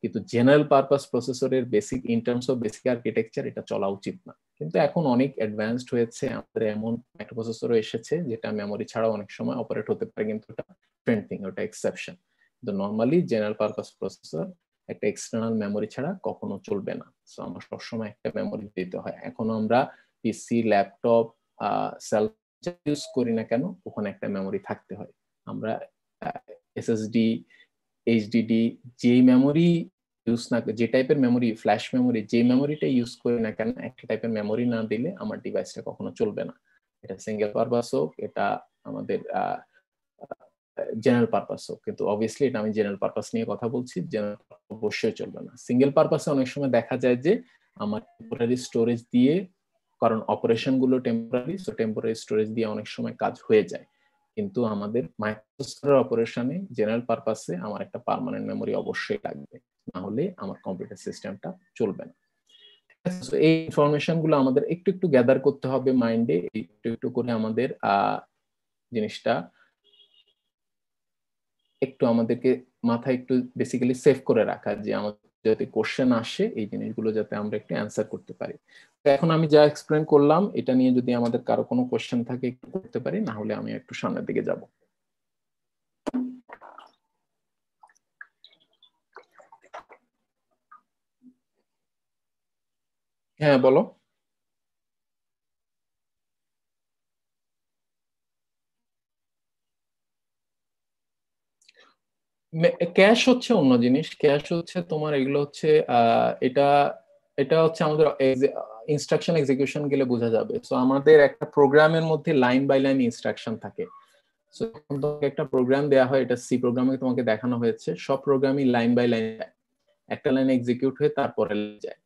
কিন্তু জেনারেল পারপাস প্রসেসরের basic in terms of basic architecture এটা চলা উচিত না। কিন্তু এখন অনেক অ্যাডভান্সড হয়েছে, আমাদের এমন মাইক্রোপ্রসেসরও এসেছে যেটা মেমোরি ছাড়া অনেক সময় অপারেট হতে পারে, কিন্তু এটা ডিফারেন্ট থিং, ওটা এক্সেপশন। কিন্তু নর্মালি জেনারেল পারপাস প্রসেসর একটা এক্সটার্নাল মেমোরি ছাড়া কখনো চলবে না। সো আমার সবসময় একটা মেমোরি দিতে হয়। এখনো আমরা পিসি, ল্যাপটপ, সেল ইউজ করি না কেন, ওখানে একটা মেমোরি থাকতে হয়। আমরা এসএসডি, এইচডিডি, যে মেমোরি ইউজ না, যে টাইপের মেমোরি, ফ্ল্যাশ মেমোরি, যে মেমোরিটা ইউজ করি না কেন, একটা টাইপের মেমোরি না দিলে আমার ডিভাইসটা কখনো চলবে না। এটা সিঙ্গেল পারপাস হোক, এটা আমাদের জেনারেল পারপাস হোক, কিন্তু অবভিয়াসলি এটা আমি জেনারেল পারপাস নিয়ে কথা বলছি, জেনারেল অবশ্যই চলবে না। সিঙ্গেল পারপাসে অনেক সময় দেখা যায় যে আমার টেম্পোরারি স্টোরেজ দিয়ে, কারণ অপারেশন গুলো টেম্পোরারি, সো টেম্পোরারি স্টোরেজ দিয়ে অনেক সময় কাজ হয়ে যায়, কিন্তু আমাদের মাইক্রোপ্রসেসরের অপারেশনে জেনারেল পারপাসে আমার একটা পার্মানেন্ট মেমোরি অবশ্যই লাগবে, না হলে আমার কম্পিউটার সিস্টেমটা চলবে না। এই ইনফরমেশন গুলো আমাদের একটু একটু গ্যাদার করতে হবে মাইন্ডে, একটু একটু করে আমাদের জিনিসটা একটু আমাদেরকে মাথায় একটু বেসিক্যালি সেভ করে রাখা, যে আমাদের যাতে কোশ্চেন আসে এই জিনিসগুলো যাতে আমরা একটু অ্যান্সার করতে পারি। তো এখন আমি যা এক্সপ্লেন করলাম এটা নিয়ে যদি আমাদের কারো কোনো কোশ্চেন থাকে একটু করতে পারি, না হলে আমি একটু সামনের দিকে যাব। হ্যাঁ বলো। ক্যাশ হচ্ছে অন্য জিনিস। ক্যাশ হচ্ছে তোমার এগুলো হচ্ছে এটা এটা হচ্ছে আমাদের ইনস্ট্রাকশন এক্সিকিউশন গেলে বোঝা যাবে। সো আমাদের একটা প্রোগ্রামের মধ্যে লাইন বাই লাইন ইনস্ট্রাকশন থাকে। সো যখন তোমাকে একটা প্রোগ্রাম দেওয়া হয়, এটা সি প্রোগ্রামে তোমাকে দেখানো হয়েছে, সব প্রোগ্রামই লাইন বাই লাইন একটা লাইন এক্সিকিউট হয়ে তারপরে যায়।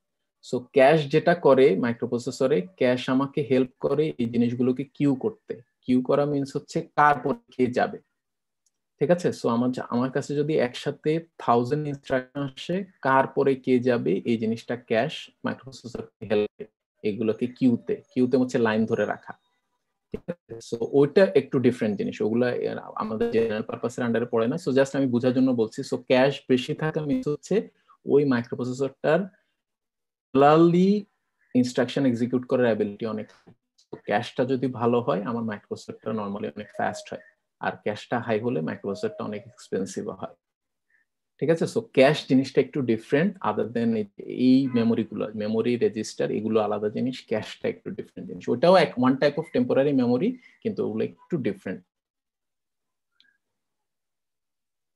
সো ক্যাশ যেটা করে মাইক্রোপ্রসেসরে, ক্যাশ আমাকে হেল্প করে এই জিনিসগুলোকে কিউ করতে। কিউ করা মিন্স হচ্ছে কার পরে কে যাবে, ঠিক আছে? সো আমার কাছে যদি একসাথে 1000 ইনস্ট্রাকশন আসে, কার পরে কে যাবে এই জিনিসটা ক্যাশ মাইক্রোপ্রসেসর হেল্প, এগুলোকে কিউতে হচ্ছে লাইন ধরে রাখা, ঠিক আছে? সো ওইটা একটু ডিফারেন্ট জিনিস, ওগুলা আমাদের জেনারেল পারপাসের আন্ডারে পড়ে না। সো জাস্ট আমি বোঝার জন্য বলছি। সো ক্যাশ বেশি থাকা মিন্স হচ্ছে ওই মাইক্রোপ্রসেসরটার প্যারালালি ইনস্ট্রাকশন এক্সিকিউট করার অ্যাবিলিটি অনেক। ক্যাশটা যদি ভালো হয় আমার মাইক্রোপ্রসেসরটা নরমালি অনেক ফাস্ট হয়, আর ক্যাশটা হাই হলে মাইক্রোপ্রসেসরটা অনেক এক্সপেন্সিভ হয়, ঠিক আছে? সো ক্যাশ জিনিসটা একটু ডিফারেন্ট, আদার দেন এই মেমোরিগুলো, মেমোরি রেজিস্টার এগুলো আলাদা জিনিস, ক্যাশটা একটু ডিফারেন্ট জিনিস। ওটাও one type of temporary memory, কিন্তু ওগুলো একটু ডিফারেন্ট,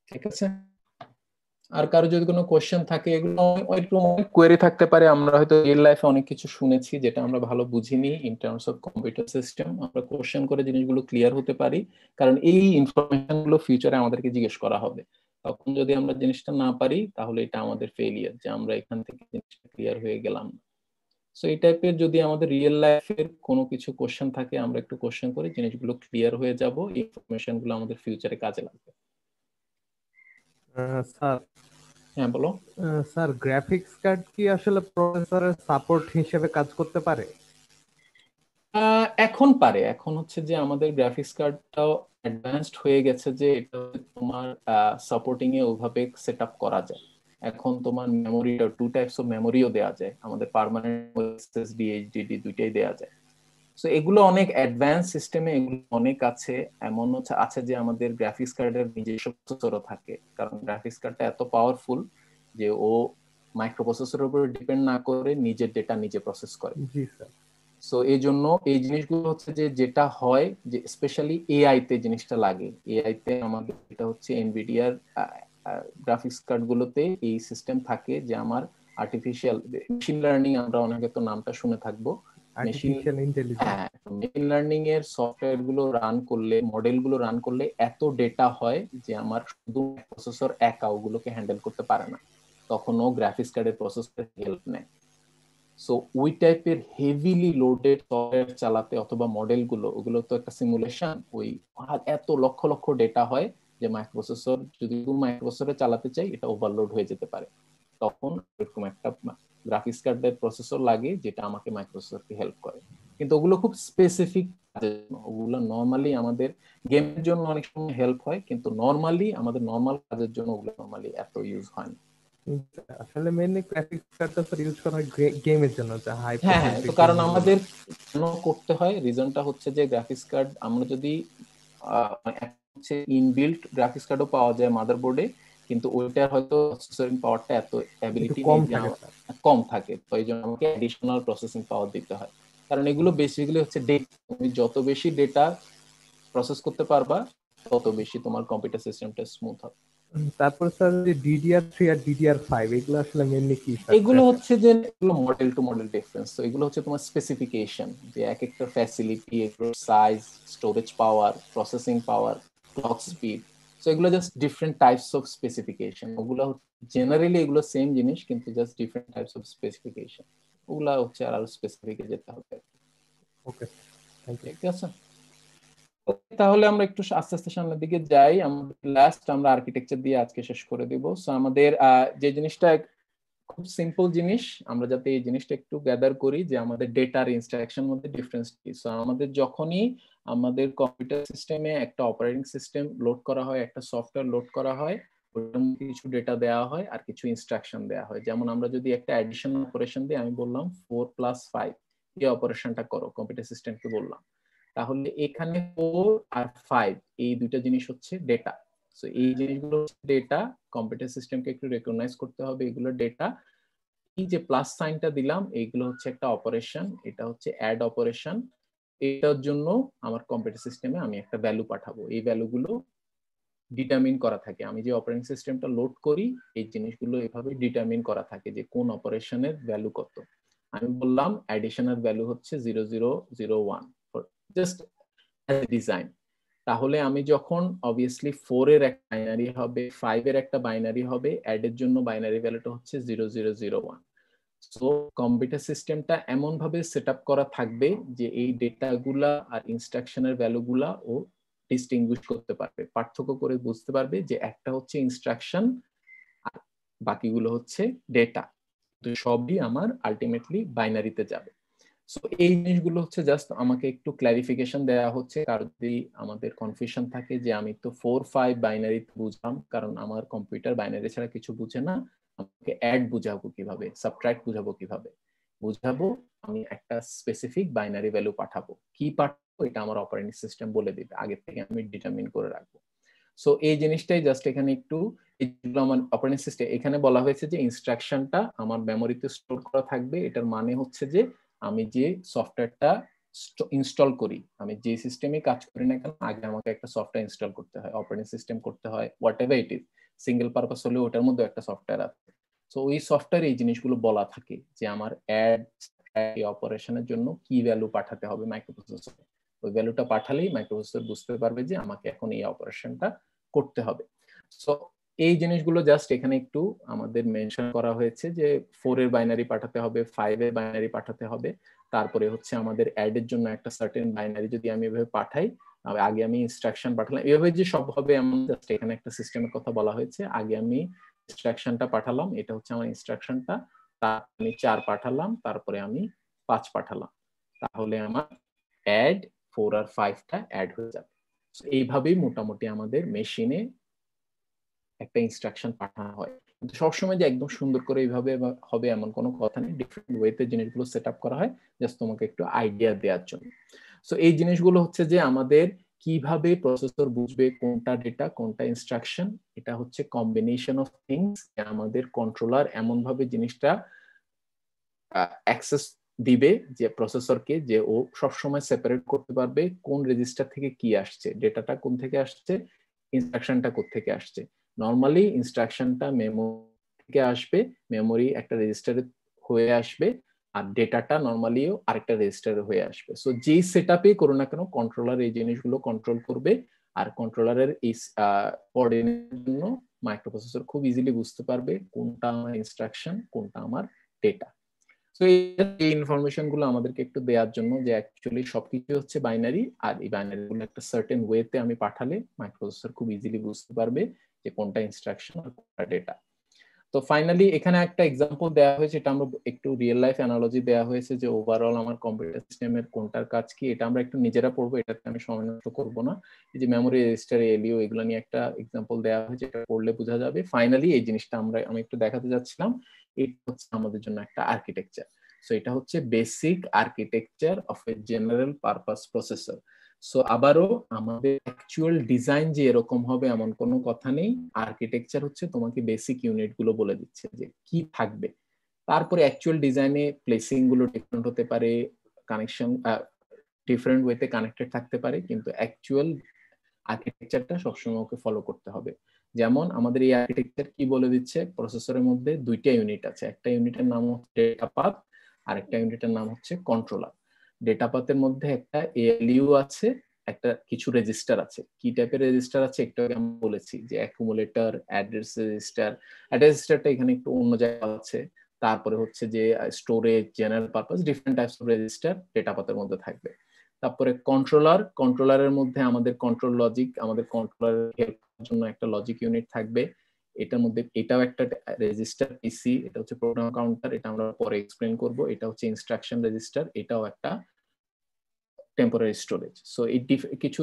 ঠিক আছে? আর কারো যদি কোনো কোশ্চেন থাকে, এগুলো একটু কোয়েরি থাকতে পারে। আমরা হয়তো রিয়েল লাইফে অনেক কিছু শুনেছি যেটা আমরা ভালো বুঝিনি in terms of computer system, আমরা কোশ্চেন করে জিনিসগুলো ক্লিয়ার হতে পারি, কারণ এই ইনফরমেশন গুলো ফিউচারে আমাদেরকে জিজ্ঞেস করা হবে। তখন যদি আমরা জিনিসটা না পারি তাহলে এটা আমাদের ফেলিয়ার, যে আমরা এখান থেকে জিনিসটা ক্লিয়ার হয়ে গেলাম। সো এই টাইপের যদি আমাদের রিয়েল লাইফের কোনো কিছু কোশ্চেন থাকে, আমরা একটু কোশ্চেন করে জিনিসগুলো ক্লিয়ার হয়ে যাব, এই ইনফরমেশন গুলো আমাদের ফিউচারে কাজে লাগবে। স্যার, হ্যাঁ বলো। স্যার গ্রাফিক্স কার্ড কি আসলে প্রসেসরের সাপোর্ট হিসেবে কাজ করতে পারে? এখন পারে। এখন হচ্ছে যে আমাদের গ্রাফিক্স কার্ডটাও অ্যাডভান্সড হয়ে গেছে, যে এটা তোমার সাপোর্টিং এ ওইভাবে সেট আপ করা যায়। এখন তোমার মেমোরিটা 2 টাইপস অফ মেমোরিও দেওয়া যায়, আমাদের পার্মানেন্ট এসএসডি এইচডিডি দুইটাই দেওয়া যায়। সো এগুলো অনেক অ্যাডভান্স সিস্টেমে, এগুলো অনেক আছে। এমন হচ্ছে আছে যে আমাদের গ্রাফিক্স কার্ডের নিজস্ব প্রসেসরও থাকে, কারণ গ্রাফিক্স কার্ডটা এত পাওয়ারফুল যে ও মাইক্রোপ্রসেসরের উপর ডিপেন্ড না করে নিজের ডেটা নিজে প্রসেস করে। জি স্যার। সো এই জন্য এই জিনিসগুলো হচ্ছে যে যেটা হয় যে স্পেশালি এআই তে জিনিসটা লাগে। এআই তে আমাদের এটা হচ্ছে এনভিডিয়ার গ্রাফিক্স কার্ড গুলোতে এই সিস্টেম থাকে যে আমার আর্টিফিশিয়াল মেশিন লার্নিং, আমরা অনেকে তো নামটা শুনে থাকবো, আর্টিফিশিয়াল ইন্টেলিজেন্স। হ্যাঁ, মেশিন লার্নিং এর সফটওয়্যার গুলো রান করলে, মডেল গুলো রান করলে এত ডেটা হয় যে আমার শুধু প্রসেসর একা ওগুলোকে হ্যান্ডেল করতে পারে না, তখন ও গ্রাফিক্স কার্ডের প্রসেসরের হেল্প নেয়। সো ওই টাইপের হেভিলি লোডেড সফটওয়্যার চালাতে অথবা মডেল গুলো, ওগুলো তো একটা সিমুলেশন, ওই এত লক্ষ লক্ষ ডেটা হয় যে মাইক্রোপ্রসেসর যদি মাইক্রোপ্রসেসরে চালাতে চাই এটা ওভারলোড হয়ে যেতে পারে। তখন এরকম একটা গ্রাফিক্স কার্ডের প্রসেসর লাগে যেটা আমাকে মাইক্রোপ্রসেসরকে হেল্প করে। কিন্তু ওগুলো খুব স্পেসিফিক, ওগুলো নর্মালি আমাদের গেমের জন্য অনেক সময় হেল্প হয়, কিন্তু নর্মালি আমাদের নর্মাল কাজের জন্য ওগুলো নর্মালি এত ইউজ হয় না। আসলে মেইনলি গ্রাফিক্স কার্ডটা স্যার ইউজ করা হয় গেমের জন্য, যা হাই হ্যাঁ হ্যাঁ, তো কারণ আমাদের কেন করতে হয়, রিজনটা হচ্ছে যে গ্রাফিক্স কার্ড আমরা যদি হচ্ছে ইনবিল্ট গ্রাফিক্স কার্ডও পাওয়া যায় মাদারবোর্ডে, কিন্তু ওইটার হয়তো প্রসেসিং পাওয়ারটা এত অ্যাবিলিটি কম থাকে, তো এই জন্য আমাকে অ্যাডিশনাল প্রসেসিং পাওয়ার দিতে হয়। কারণ এগুলো বেসিক্যালি হচ্ছে ডেটা, তুমি যত বেশি ডেটা প্রসেস করতে পারবা তত বেশি তোমার কম্পিউটার সিস্টেমটা স্মুথ হবে। তারপর স্যার DDR3 আর DDR5 এগুলো আসলে মেইনলি কি? এগুলো হচ্ছে যে এগুলো মডেল টু মডেল ডিফারেন্স। তো এগুলো হচ্ছে তোমার স্পেসিফিকেশন, যে এক একটা ফ্যাসিলিটি, এগুলোর size, storage power, processing power, clock speed, so এগুলো just different types of specification. ওগুলো জেনারেলি এগুলো সেম জিনিস, কিন্তু just different types of specification. ওগুলা হচ্ছে আরো স্পেসিফিকে যেতে হবে। ওকে, ঠিক আছে। তাহলে আমরা একটু আস্তে আস্তে সামনের দিকে যাই। আমাদের লাস্ট আমরা আর্কিটেকচার দিয়ে আজকে শেষ করে দিব। সো আমাদের যে জিনিসটা খুব সিম্পল জিনিস, আমরা যাতে এই জিনিসটা একটু গ্যাদার করি যে আমাদের ডেটা আর ইনস্ট্রাকশন মধ্যে ডিফারেন্স কি। সো আমাদের যখনই আমাদের কম্পিউটার সিস্টেমে একটা অপারেটিং সিস্টেম লোড করা হয়, একটা সফটওয়্যার লোড করা হয়, ওটার মধ্যে কিছু ডেটা দেওয়া হয় আর কিছু ইনস্ট্রাকশন দেওয়া হয়। যেমন আমরা যদি একটা অ্যাডিশন অপারেশন দিই, আমি বললাম 4+5 এই অপারেশনটা করো, কম্পিউটার সিস্টেমকে বললাম, তাহলে এখানে 4 আর 5 এই দুইটা জিনিস হচ্ছে ডেটা। সো এই জিনিসগুলো ডেটা, কম্পিউটার সিস্টেমকে একটু রেকগনাইজ করতে হবে এগুলো ডেটা। এই যে প্লাস সাইনটা দিলাম এইগুলো হচ্ছে একটা অপারেশন, এটা হচ্ছে অ্যাড অপারেশন। এটার জন্য আমার কম্পিউটার সিস্টেমে আমি একটা ভ্যালু পাঠাবো, এই ভ্যালুগুলো ডিটারমিন করা থাকে। আমি যে অপারেটিং সিস্টেমটা লোড করি এই জিনিসগুলো এভাবে ডিটারমিন করা থাকে যে কোন অপারেশনের ভ্যালু কত। আমি বললাম অ্যাডিশনের ভ্যালু হচ্ছে 0001 জাস্ট ডিজাইন। তাহলে আমি যখন অবভিয়াসলি 4 এর একটা বাইনারি হবে, 5 এর একটা বাইনারি হবে, অ্যাড এর জন্য বাইনারি ভ্যালুটা হচ্ছে 0001। সো কম্পিউটার সিস্টেমটা এমন ভাবে সেট আপ করা থাকবে যে এই ডেটাগুলা আর ইনস্ট্রাকশনের ভ্যালুগুলা ও ডিস্টিংগুইশ করতে পারবে, পার্থক্য করে বুঝতে পারবে যে একটা হচ্ছে ইনস্ট্রাকশন আর বাকিগুলো হচ্ছে ডেটা। তো সবই আমার আলটিমেটলি বাইনারিতে যাবে। সো এই জিনিসগুলো হচ্ছে জাস্ট আমাকে একটু ক্লারিফিকেশন দেওয়া হচ্ছে, কারণ যদি আমাদের কনফিউশন থাকে যে আমি তো 4-5 বাইনারি বুঝলাম, কারণ আমার কম্পিউটার বাইনারি ছাড়া কিছু বুঝে না, আমাকে অ্যাড বুঝাবো কিভাবে, সাবট্রাক্ট বুঝাবো কিভাবে, বুঝাবো আমি একটা স্পেসিফিক বাইনারি ভ্যালু পাঠাবো, কি পাঠাবো এটা আমার অপারেটিং সিস্টেম বলে দিবে, আগে থেকে আমি ডিটারমিন করে রাখবো। সো এই জিনিসটাই জাস্ট এখানে একটু, আমার অপারেটিং সিস্টেম এখানে বলা হয়েছে যে ইনস্ট্রাকশনটা আমার মেমোরিতে স্টোর করা থাকবে। এটার মানে হচ্ছে যে আমি যে সফটওয়্যারটা ইনস্টল করি, আমি যে সিস্টেমে কাজ করি না কেন, আগে আমাকে একটা সফটওয়্যার ইনস্টল করতে হয়, অপারেটিং সিস্টেম করতে হয়, what ever it is, single purpose হলে ওটার মধ্যে একটা সফটওয়্যার আছে। সো ওই সফটওয়্যারে এই জিনিসগুলো বলা থাকে যে আমার অ্যাড অপারেশনের জন্য কি ভ্যালু পাঠাতে হবে মাইক্রোপ্রসেসরে, ওই ভ্যালুটা পাঠালেই মাইক্রোপ্রসেসর বুঝতে পারবে যে আমাকে এখন এই অপারেশনটা করতে হবে। সো এই জিনিসগুলো জাস্ট এখানে একটু আমাদের মেনশন করা হয়েছে যে 4 এর বাইনারি পাঠাতে হবে, 5 এর বাইনারি পাঠাতে হবে, তারপরে হচ্ছে আমাদের অ্যাড এর জন্য একটা সার্টেন বাইনারি যদি আমি এভাবে পাঠাই, আগে আমি ইনস্ট্রাকশন পাঠালাম, এভাবে যে সব হবে এমন জাস্ট এখানে একটা সিস্টেমের কথা বলা হয়েছে। আগে আমি ইনস্ট্রাকশনটা পাঠালাম, এটা হচ্ছে আমার ইনস্ট্রাকশনটা, তারপরে আমি 4 পাঠালাম, তারপরে আমি 5 পাঠালাম, তাহলে আমার অ্যাড 4 আর 5টা অ্যাড হয়ে যাবে। এইভাবেই মোটামুটি আমাদের মেশিনে একটা ইনস্ট্রাকশন পাঠানো হয়। কিন্তু সবসময় যে একদম সুন্দর করে এইভাবে হবে এমন কোনো কথা নেই, ডিফারেন্ট ওয়েতে জিনিসগুলো সেট আপ করা হয় জাস্ট তোমাকে একটু আইডিয়া দেওয়ার জন্য। সো এই জিনিসগুলো হচ্ছে যে আমাদের কিভাবে প্রসেসর বুঝবে কোনটা ডেটা কোনটা ইনস্ট্রাকশন, এটা হচ্ছে কম্বিনেশন অফ থিংস। আমাদের কন্ট্রোলার এমন ভাবে জিনিসটা অ্যাক্সেস দিবে যে প্রসেসরকে, যে ও সবসময় সেপারেট করতে পারবে কোন রেজিস্টার থেকে কি আসছে, ডেটাটা কোন থেকে আসছে, ইনস্ট্রাকশনটা কোথা থেকে আসছে। নর্মালি ইনস্ট্রাকশনটা মেমোরি থেকে আসবে, মেমোরি একটা রেজিস্টারে হয়ে আসবে, আর ডেটাটা নর্মালিও আরেকটা রেজিস্টারে হয়ে আসবে। সো যেই সেটআপে করো না কেন কন্ট্রোলার এই জিনিসগুলো কন্ট্রোল করবে, আর কন্ট্রোলারের এই কোঅর্ডিনেটের জন্য মাইক্রোপ্রসেসর খুব ইজিলি বুঝতে পারবে কোনটা আমার ইনস্ট্রাকশন কোনটা আমার ডেটা। তো এই ইনফরমেশন গুলো আমাদেরকে একটু দেওয়ার জন্য যে অ্যাকচুয়ালি সবকিছু হচ্ছে বাইনারি, আর এই বাইনারি গুলো একটা সার্টেন ওয়েতে আমি পাঠালে মাইক্রোপ্রসেসর খুব ইজিলি বুঝতে পারবে যে কোনটা ইনস্ট্রাকশন আর কোনটা ডেটা। তো ফাইনালি এখানে একটা এক্সাম্পল দেওয়া হয়েছে, এটা আমরা একটু রিয়েল লাইফ অ্যানালজি দেওয়া হয়েছে যে ওভারঅল আমার কম্পিউটার সিস্টেমের কোনটার কাজ কি, এটা আমরা একটু নিজেরা পড়বো, এটাতে আমি সময় নষ্ট করবো না। এই যে মেমোরি রেজিস্টার, এলইও, এগুলো নিয়ে একটা এক্সাম্পল দেওয়া হয়েছে, এটা পড়লে বোঝা যাবে। ফাইনালি এই জিনিসটা আমি একটু দেখাতে যাচ্ছিলাম, এটা হচ্ছে আমাদের জন্য একটা আর্কিটেকচার। সো এটা হচ্ছে basic architecture of a general purpose processor. So আবারও আমাদের অ্যাকচুয়াল ডিজাইন যে এরকম হবে এমন কোনো কথা নেই, আর্কিটেকচার হচ্ছে তোমাকে বেসিক ইউনিট গুলো বলে দিচ্ছে যে কি থাকবে, তারপরে অ্যাকচুয়াল ডিজাইনে প্লেসিং গুলো ডিফারেন্ট হতে পারে, কানেকশন ডিফারেন্ট ওয়েতে কানেক্টেড থাকতে পারে, কিন্তু অ্যাকচুয়াল আর্কিটেকচারটা সবসময় ওকে ফলো করতে হবে। যেমন আমাদের এই আর্কিটেকচার কি বলে দিচ্ছে, প্রসেসরের মধ্যে দুইটা ইউনিট আছে, একটা ইউনিটের নাম হচ্ছে ডেটা পাথ আর একটা ইউনিটের নাম হচ্ছে কন্ট্রোলার। ডেটা পাথের মধ্যে একটা এএলইউ আছে, একটা কিছু রেজিস্টার আছে। কি টাইপের রেজিস্টার আছে একটু আগে আমি বলেছি যে অ্যাকুমুলেটর, অ্যাড্রেস রেজিস্টার। অ্যাড্রেস রেজিস্টারটা এখানে একটু অন্য জায়গায় আছে। তারপরে হচ্ছে যে storage, general purpose, different types of register data পাথের মধ্যে থাকবে। তারপরে কন্ট্রোলারের মধ্যে আমাদের কন্ট্রোল লজিক, আমাদের কন্ট্রোলারের হেল্প করার জন্য একটা লজিক ইউনিট থাকবে। এটার মধ্যে এটাও একটা রেজিস্টার পিসি, এটা হচ্ছে প্রোগ্রাম কাউন্টার, এটা আমরা পরে এক্সপ্লেন করব। এটা হচ্ছে ইনস্ট্রাকশন রেজিস্টার, এটাও একটা টেম্পোরারি স্টোরেজ। সো এই কিছু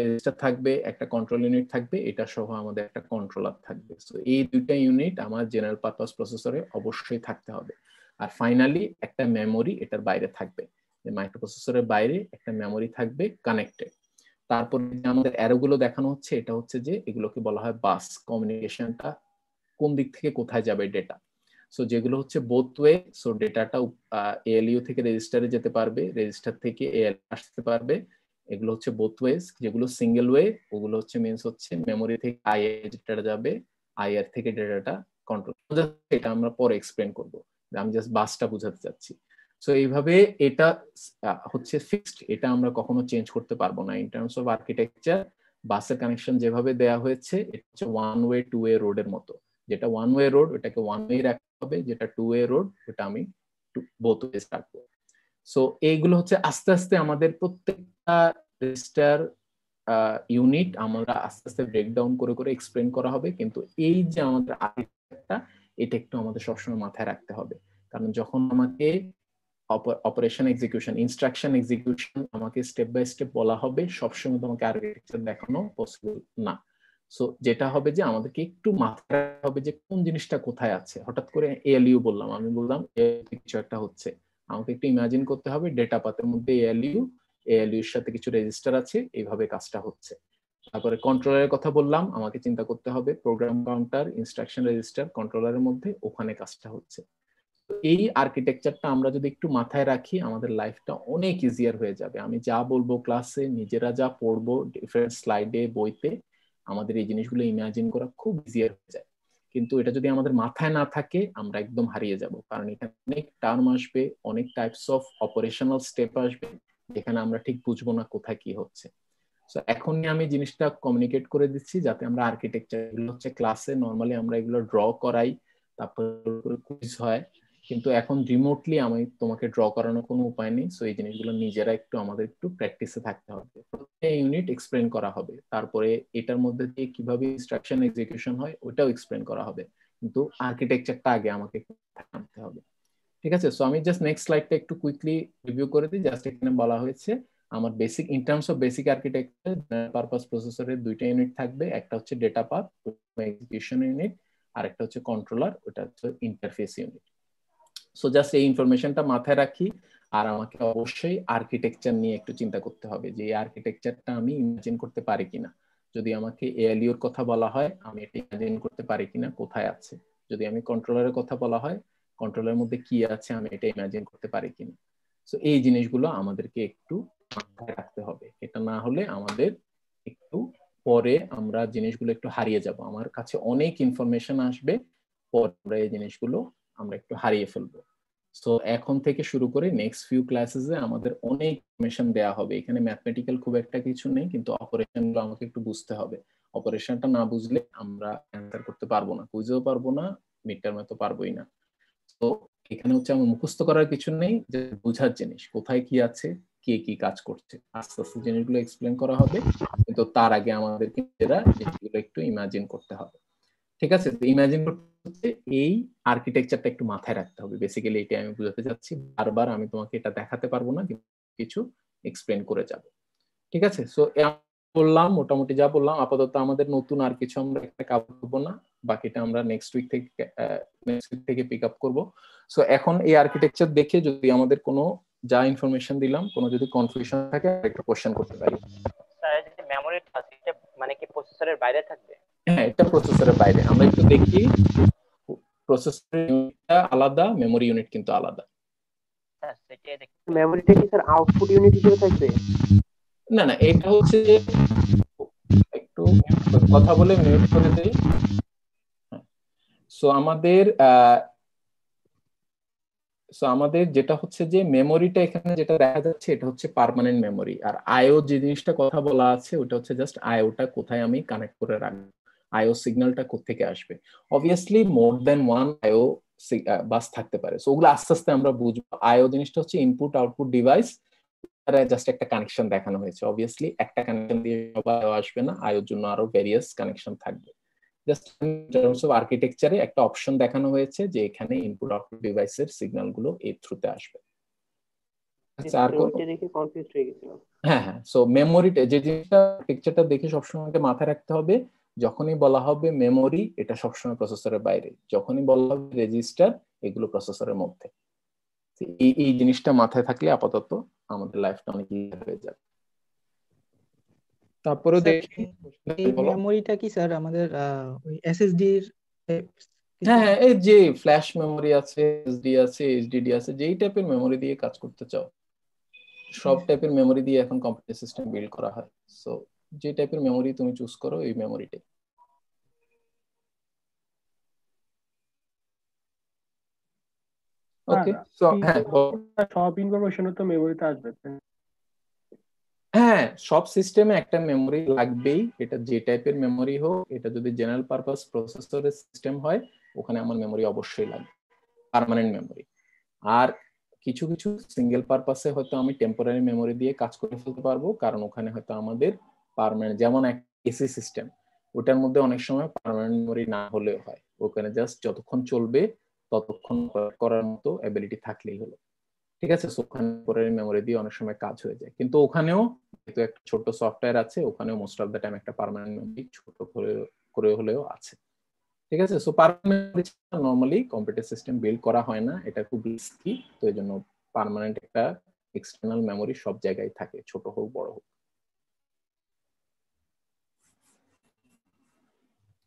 রেজিস্টার থাকবে, একটা কন্ট্রোল ইউনিট থাকবে, এটা সহ আমাদের একটা কন্ট্রোলার থাকবে। সো এই দুইটা ইউনিট আমার জেনারেল পারপাস প্রসেসরে অবশ্যই থাকতে হবে। আর ফাইনালি একটা মেমোরি এটার বাইরে থাকবে, মাইক্রোপ্রসেসরের বাইরে একটা মেমোরি থাকবে কানেক্টেড। তারপরে আমাদের অ্যারোগুলো দেখানো হচ্ছে, এটা হচ্ছে যে এগুলোকে বলা হয় বাস, কমিউনিকেশনটা কোন দিক থেকে কোথায় যাবে ডেটা। সো যেগুলো হচ্ছে বোথ ওয়ে, সো ডেটাটা এএলইউ থেকে রেজিস্টারে যেতে পারবে, রেজিস্টার থেকে এএল আসতে পারবে, এগুলো হচ্ছে বোথ ওয়েজ। যেগুলো সিঙ্গেল ওয়ে ওগুলো হচ্ছে মিনস হচ্ছে মেমোরি থেকে আইআর ডেটাটা যাবে, আইআর থেকে ডেটাটা কন্ট্রোল। এটা আমরা পরে এক্সপ্লেন করব, আমি জাস্ট বাসটা বুঝাতে চাচ্ছি। সো এইভাবে এটা হচ্ছে ফিক্সড, এটা আমরা কখনো চেঞ্জ করতে পারবো না। ইন টার্মস অফ আর্কিটেকচার বাসের কানেকশন যেভাবে দেয়া হয়েছে এটা হচ্ছে ওয়ান ওয়ে টু ওয়ে রোডের মতো। যেটা ওয়ান ওয়ে রোড ওটাকে ওয়ান ওয়ে রাখতে হবে, যেটা টু ওয়ে রোড ওটা আমি বোথ ওয়েজ রাখবো। সো এইগুলো হচ্ছে আস্তে আস্তে আমাদের প্রত্যেকটা রেজিস্টার ইউনিট আমরা আস্তে আস্তে ব্রেকডাউন করে করে এক্সপ্লেন করা হবে। কিন্তু এই যে আমাদের আর্কিটেকচারটা, এটা একটু আমাদের সবসময় মাথায় রাখতে হবে, কারণ যখন আমাকে অপারেশন এক্সিকিউশন, ইনস্ট্রাকশন এক্সিকিউশন আমাকে স্টেপ বাই স্টেপ বলা হবে, সবসময় তোমাকে আর্কিটেকচার দেখানো পসিবল না। সো যেটা হবে যে আমাদেরকে একটু মাথায় রাখতে হবে যে কোন জিনিসটা কোথায় আছে। হঠাৎ করে এএলইউ বললাম, আমি বললাম কিছু একটা হচ্ছে, আমাকে একটু ইমাজিন করতে হবে ডেটা পাথের মধ্যে এএলইউ, এএলইউ এর সাথে কিছু রেজিস্টার আছে, এইভাবে কাজটা হচ্ছে। তারপরে কন্ট্রোলারের কথা বললাম, আমাকে চিন্তা করতে হবে প্রোগ্রাম কাউন্টার, ইনস্ট্রাকশন রেজিস্টার, কন্ট্রোলারের মধ্যে ওখানে কাজটা হচ্ছে। এই আর্কিটেকচারটা আমরা যদি একটু মাথায় রাখি, আমাদের লাইফটা অনেক ইজিয়ার হয়ে যাবে। আমি যা বলবো ক্লাসে, নিজেরা যা পড়বো ডিফারেন্ট স্লাইডে বইতে, আমাদের এই জিনিসগুলো ইমাজিন করা খুব ইজিয়ার হয়ে যায়। কিন্তু এটা যদি আমাদের মাথায় না থাকে আমরা একদম হারিয়ে যাব, কারণ এখানে অনেক টার্ম আসবে, অনেক টাইপস অফ অপারেশনাল স্টেপ আসবে, যেখানে আমরা ঠিক বুঝবো না কোথায় কি হচ্ছে। সো এখনই আমি জিনিসটা কমিউনিকেট করে দিচ্ছি যাতে আমরা আর্কিটেকচার, এগুলো হচ্ছে ক্লাসে নর্মালি আমরা এগুলো ড্র করাই, তারপর কুইজ হয়, কিন্তু এখন রিমোটলি আমি তোমাকে ড্র করানোর কোনো উপায় নেই। সো এই জিনিসগুলো নিজেরা একটু আমাদের একটু প্র্যাকটিসে থাকতে হবে। প্রত্যেকটা ইউনিট এক্সপ্লেন করা হবে, তারপরে এটার মধ্যে দিয়ে কিভাবে ইনস্ট্রাকশন এক্সিকিউশন হয় ওটাও এক্সপ্লেন করা হবে, কিন্তু আর্কিটেকচারটা আগে আমাকে আনতে হবে। ঠিক আছে, সো আমি জাস্ট নেক্সট স্লাইডটা একটু কুইকলি রিভিউ করে দিই। জাস্ট এখানে বলা হয়েছে আমার basic, in terms of basic architecture purpose প্রসেসরের দুইটা ইউনিট থাকবে, একটা হচ্ছে ডেটা পাথ এক্সিকিউশন ইউনিট, আর একটা হচ্ছে কন্ট্রোলার, ওটা হচ্ছে ইন্টারফেস ইউনিট। সো জাস্ট এই ইনফরমেশনটা মাথায় রাখি। আর আমাকে অবশ্যই আর্কিটেকচার নিয়ে একটু চিন্তা করতে হবে যে এই আর্কিটেকচারটা আমি ইমাজিন করতে পারি কিনা। যদি আমাকে এএলইউর কথা বলা হয় আমি এটা ইমাজিন করতে পারি কিনা কোথায় আছে, যদি আমি কন্ট্রোলারের কথা বলা হয় কন্ট্রোলারের মধ্যে কি আছে আমি এটা ইমাজিন করতে পারি কিনা। সো এই জিনিসগুলো আমাদেরকে একটু মাথায় রাখতে হবে, এটা না হলে আমাদের একটু পরে আমরা জিনিসগুলো একটু হারিয়ে যাব। আমার কাছে অনেক ইনফরমেশন আসবে, পরে আমরা এই জিনিসগুলো আমরা একটু হারিয়ে ফেলবো। সো এখন থেকে শুরু করে নেক্সট ফিউ ক্লাসেসে আমাদের অনেক ইনফরমেশন দেওয়া হবে। এখানে ম্যাথমেটিক্যাল খুব একটা কিছু নেই, কিন্তু অপারেশনগুলো আমাকে একটু বুঝতে হবে। অপারেশনটা না বুঝলে আমরা অ্যান্সার করতে পারবো না, বুঝতেও পারবো না, মিড টার্মে তো পারবোই না। তো এখানে হচ্ছে আমার মুখস্থ করার কিছু নেই, যে বোঝার জিনিস কোথায় কি আছে, কে কি কাজ করছে, আস্তে আস্তে জিনিসগুলো এক্সপ্লেন করা হবে, কিন্তু তার আগে আমাদেরকে জিনিসগুলো একটু ইমাজিন করতে হবে। ঠিক আছে, ইমাজিন করতে এই আর্কিটেকচারটা একটু মাথায় রাখতে হবে, বেসিক্যালি এটা আমি বুঝাতে চাচ্ছি। বারবার আমি তোমাকে এটা দেখাতে পারবো না, কিছু এক্সপ্লেন করে যাব। ঠিক আছে, সো বললাম মোটামুটি যা বললাম, আপাতত আমাদের নতুন আর কিছু আমরা একটা কাভার করবো না, বাকিটা আমরা নেক্সট উইক থেকে পিক আপ করবো। সো এখন এই আর্কিটেকচার দেখে যদি আমাদের কোনো যা ইনফরমেশন দিলাম কোনো যদি কনফিউশন থাকে একটা কোশ্চেন করতে পারি। স্যার যে মেমোরিটা আছে এটা মানে কি প্রসেসরের বাইরে থাকবে? হ্যাঁ, এটা প্রসেসরের বাইরে। আমরা একটু দেখি, প্রসেসর ইউনিটটা আলাদা, মেমোরি ইউনিট কিন্তু আলাদা। স্যার সেটাই দেখি। মেমোরিটা কি স্যার আউটপুট ইউনিট হিসেবে থাকবে? না না, এটা হচ্ছে একটু কথা বলে মিউট করে দেই। সো আমাদের যেটা হচ্ছে যে মেমোরিটা এখানে যেটা দেখা যাচ্ছে এটা হচ্ছে পার্মানেন্ট মেমোরি, আর আইও যে জিনিসটা কথা বলা আছে ওটা হচ্ছে জাস্ট আইওটা কোথায় আমি কানেক্ট করে রাখবো, আইও সিগন্যালটা কোথেকে আসবে। অবভিয়াসলি মোর দেন ওয়ান আইও বাস থাকতে পারে, সো ওগুলো আস্তে আস্তে আমরা বুঝবো। আইও জিনিসটা হচ্ছে ইনপুট আউটপুট ডিভাইস, জাস্ট একটা কানেকশন দেখানো হয়েছে। অবভিয়াসলি একটা কানেকশন দিয়ে সবাই আসবে না, আইওর জন্য আরো ভেরিয়াস কানেকশন থাকবে। জাস্ট টার্মস অফ আর্কিটেকচারে একটা অপশন দেখানো হয়েছে যে এখানে ইনপুট আউটপুট ডিভাইসের সিগন্যাল গুলো এর থ্রুতে আসবে। আচ্ছা, আর ওইটা দেখে কনফিউজ হয়ে গেছিলাম। হ্যাঁ হ্যাঁ, সো মেমোরিটা যে জিনিসটা পিকচারটা দেখে সবসময় মাথায় রাখতে হবে, যখনই বলা হবে মেমোরি এটা সবসময় প্রসেসরের বাইরে, যখনই বলা হবে রেজিস্টার এগুলো প্রসেসরের মধ্যে। এই জিনিসটা মাথায় থাকলে আপাতত আমাদের লাইফটা অনেক ইজি হয়ে যাবে। তারপরে দেখি এই মেমোরিটা কি স্যার আমাদের ওই এসএসডি এর হ্যাঁ হ্যাঁ, এই যে ফ্ল্যাশ মেমোরি আছে, এসডি আছে, এইচডিডি আছে, যেই টাইপের মেমোরি দিয়ে কাজ করতে চাও, সব টাইপের মেমোরি দিয়ে এখন কম্পিউটার সিস্টেম বিল্ড করা হয়। সো যে টাইপের মেমোরি তুমি চুজ করো এই মেমোরিটাই। ওকে, সো হ্যাঁ সব ইনফরমেশন তো মেমোরিতে আসবে। হ্যাঁ, সব সিস্টেমে একটা মেমোরি লাগবেই, এটা যে টাইপের মেমোরি হোক। এটা যদি জেনারেল পারপাস প্রসেসরের সিস্টেম হয় ওখানে আমার মেমোরি অবশ্যই লাগবে, পার্মানেন্ট মেমোরি। আর কিছু কিছু সিঙ্গেল পারপাসে হয়তো আমি টেম্পোরারি মেমোরি দিয়ে কাজ করে ফেলতে পারবো, কারণ ওখানে হয়তো আমাদের পার্মানেন্ট, যেমন একটা এসি সিস্টেম, ওটার মধ্যে অনেক সময় পার্মানেন্ট মেমোরি না হলেও হয়, ওখানে জাস্ট যতক্ষণ চলবে ততক্ষণ করার মতো অ্যাবিলিটি থাকলেই হলো। ঠিক আছে, ওখানে টেম্পোরারি মেমোরি দিয়ে অনেক সময় কাজ হয়ে যায়, কিন্তু ওখানেও যেহেতু একটা ছোট সফটওয়্যার আছে ওখানেও মোস্ট অফ দ্য টাইম একটা পার্মানেন্ট মেমোরি ছোট করে হলেও আছে। ঠিক আছে, so permanent normally computer system build করা হয় না, এটা খুব রিস্কি। তো এই জন্য পার্মানেন্ট একটা এক্সটার্নাল মেমোরি সব জায়গায় থাকে, ছোট হোক বড় হোক।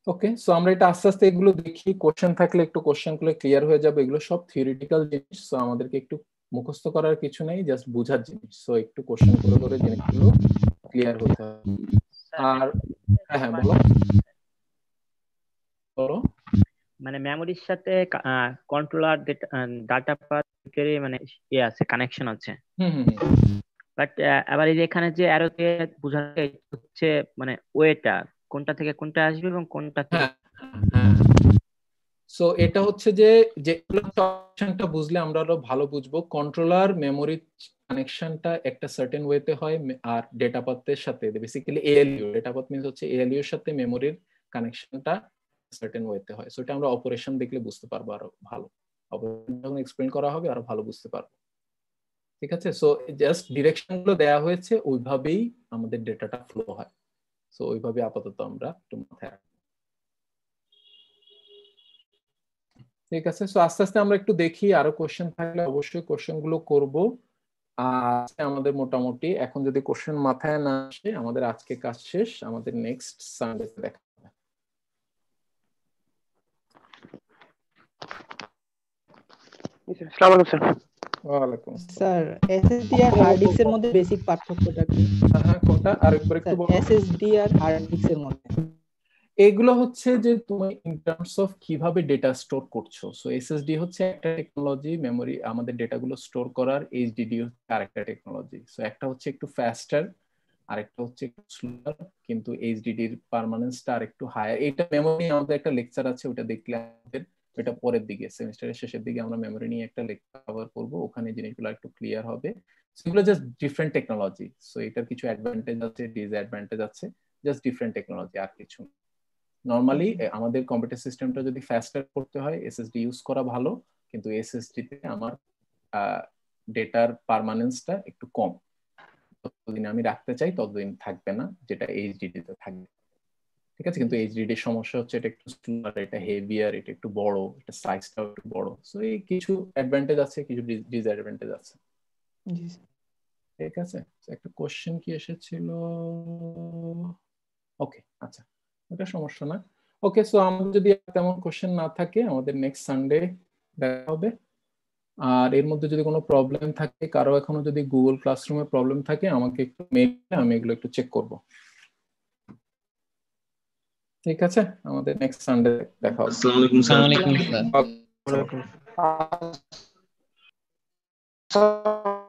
ওকে, সো আমরা এটা আস্তে আস্তে এগুলো দেখি, কোশ্চেন থাকলে একটু কোশ্চেন গুলো ক্লিয়ার হয়ে যাবে। এগুলো সব থিওরিটিক্যাল জিনিস, সো আমাদেরকে একটু মুখস্থ করার কিছু নেই, জাস্ট বোঝার জিনিস। সো একটু কোশ্চেন করে করে জিনিসগুলো ক্লিয়ার হতে হবে। আর হ্যাঁ হ্যাঁ বলো বলো। মানে মেমোরির সাথে কন্ট্রোলার ডাটা পাথ মানে আছে, কানেকশন আছে। বাট আবার এই যে এখানে যে অ্যারোতে বোঝানো হচ্ছে মানে ওয়েটা কোনটা থেকে কোনটা আসবে এবং কোনটা থেকে। সো এটা হচ্ছে যে কানেকশনটা বুঝলে আমরা আরো ভালো বুঝবো। কন্ট্রোলার মেমোরি কানেকশনটা একটা সার্টেন ওয়েতে হয়, আর ডেটা পাথের সাথে basically ALU, data path means হচ্ছে এএলইউ এর সাথে মেমোরির কানেকশনটা সার্টেন ওয়েতে হয়। সো এটা আমরা অপারেশন দেখলে বুঝতে পারবো আরো ভালো, অপারেশন যখন এক্সপ্লেইন করা হবে আরো ভালো বুঝতে পারবো। ঠিক আছে, সো জাস্ট ডিরেকশন গুলো দেওয়া হয়েছে, ওইভাবেই আমাদের ডেটাটা ফ্লো হয়। সো ওইভাবে আপাতত আমরা একটু মাথায় রাখবো। ঠিক আছে, সো আস্তে আস্তে আমরা একটু দেখি, আরো কোশ্চেন থাকলে অবশ্যই কোশ্চেন গুলো করবো। আজকে আমাদের মোটামুটি, এখন যদি কোশ্চেন মাথায় না আসে আমাদের আজকে কাজ শেষ, আমাদের নেক্সট সানডেতে দেখা হবে। আসসালামু আলাইকুম স্যার। ওয়ালাইকুম স্যার এসএসডি আর হার্ড ডিস্কের মধ্যে বেসিক পার্থক্যটা কি? হ্যাঁ, কোনটা আরেকবার একটু বলো। এসএসডি আর হার্ড ডিস্কের মধ্যে এগুলো হচ্ছে যে তুমি ইন টার্মস অফ কিভাবে ডেটা স্টোর করছো। সো এসএসডি হচ্ছে একটা টেকনোলজি, মেমোরি আমাদের ডেটাগুলো স্টোর করার। এইচডিডি হচ্ছে আরেকটা টেকনোলজি। সো একটা হচ্ছে একটু ফাস্টার, আরেকটা হচ্ছে একটু স্লোয়ার, কিন্তু এইচডিডির পার্মানেন্সটা আরেকটু হায়ার। এটা মেমোরি আমাদের একটা লেকচার আছে, ওটা দেখলে আমাদের এটা পরের দিকে সেমিস্টারের শেষের দিকে আমরা মেমোরি নিয়ে একটা লেকচার কভার করব, ওখানে জিনিসগুলো একটু ক্লিয়ার হবে। সেগুলো জাস্ট ডিফারেন্ট টেকনোলজি। সো এটার কিছু অ্যাডভান্টেজ আছে, ডিসঅ্যাডভান্টেজ আছে, জাস্ট ডিফারেন্ট টেকনোলজি, আর কিছু। নরমালি আমাদের কম্পিউটার সিস্টেমটা যদি ফাস্টার করতে হয় এসএসডি ইউজ করা ভালো, কিন্তু এসএসডি তে আমার ডেটার পার্মানেন্সটা একটু কম, যতদিন আমি রাখতে চাই ততদিন থাকবে না, যেটা এইচডিডি তে থাকবে। ঠিক আছে, কিন্তু এইচডিডির সমস্যা হচ্ছে এটা একটু স্লোয়ার, এটা হেভিয়ার, এটা একটু বড়, এটা সাইজটাও একটু বড়। সো এই কিছু অ্যাডভান্টেজ আছে, কিছু ডিসঅ্যাডভান্টেজ আছে। ঠিক আছে, একটা কোশ্চেন কি এসেছিল? ওকে, আচ্ছা, ওটা সমস্যা না। ওকে, সো আমাদের যদি তেমন কোশ্চেন না থাকে আমাদের নেক্সট সানডে দেখা হবে। আর এর মধ্যে যদি কোনো প্রবলেম থাকে, কারো এখনো যদি গুগল ক্লাসরুমে প্রবলেম থাকে আমাকে একটু মেইল, আমি এগুলো একটু চেক করব। ঠিক আছে, আমাদের নেক্সট সানডে দেখা হবে। আসসালামু আলাইকুম স্যার। ওয়ালাইকুম আসসালাম।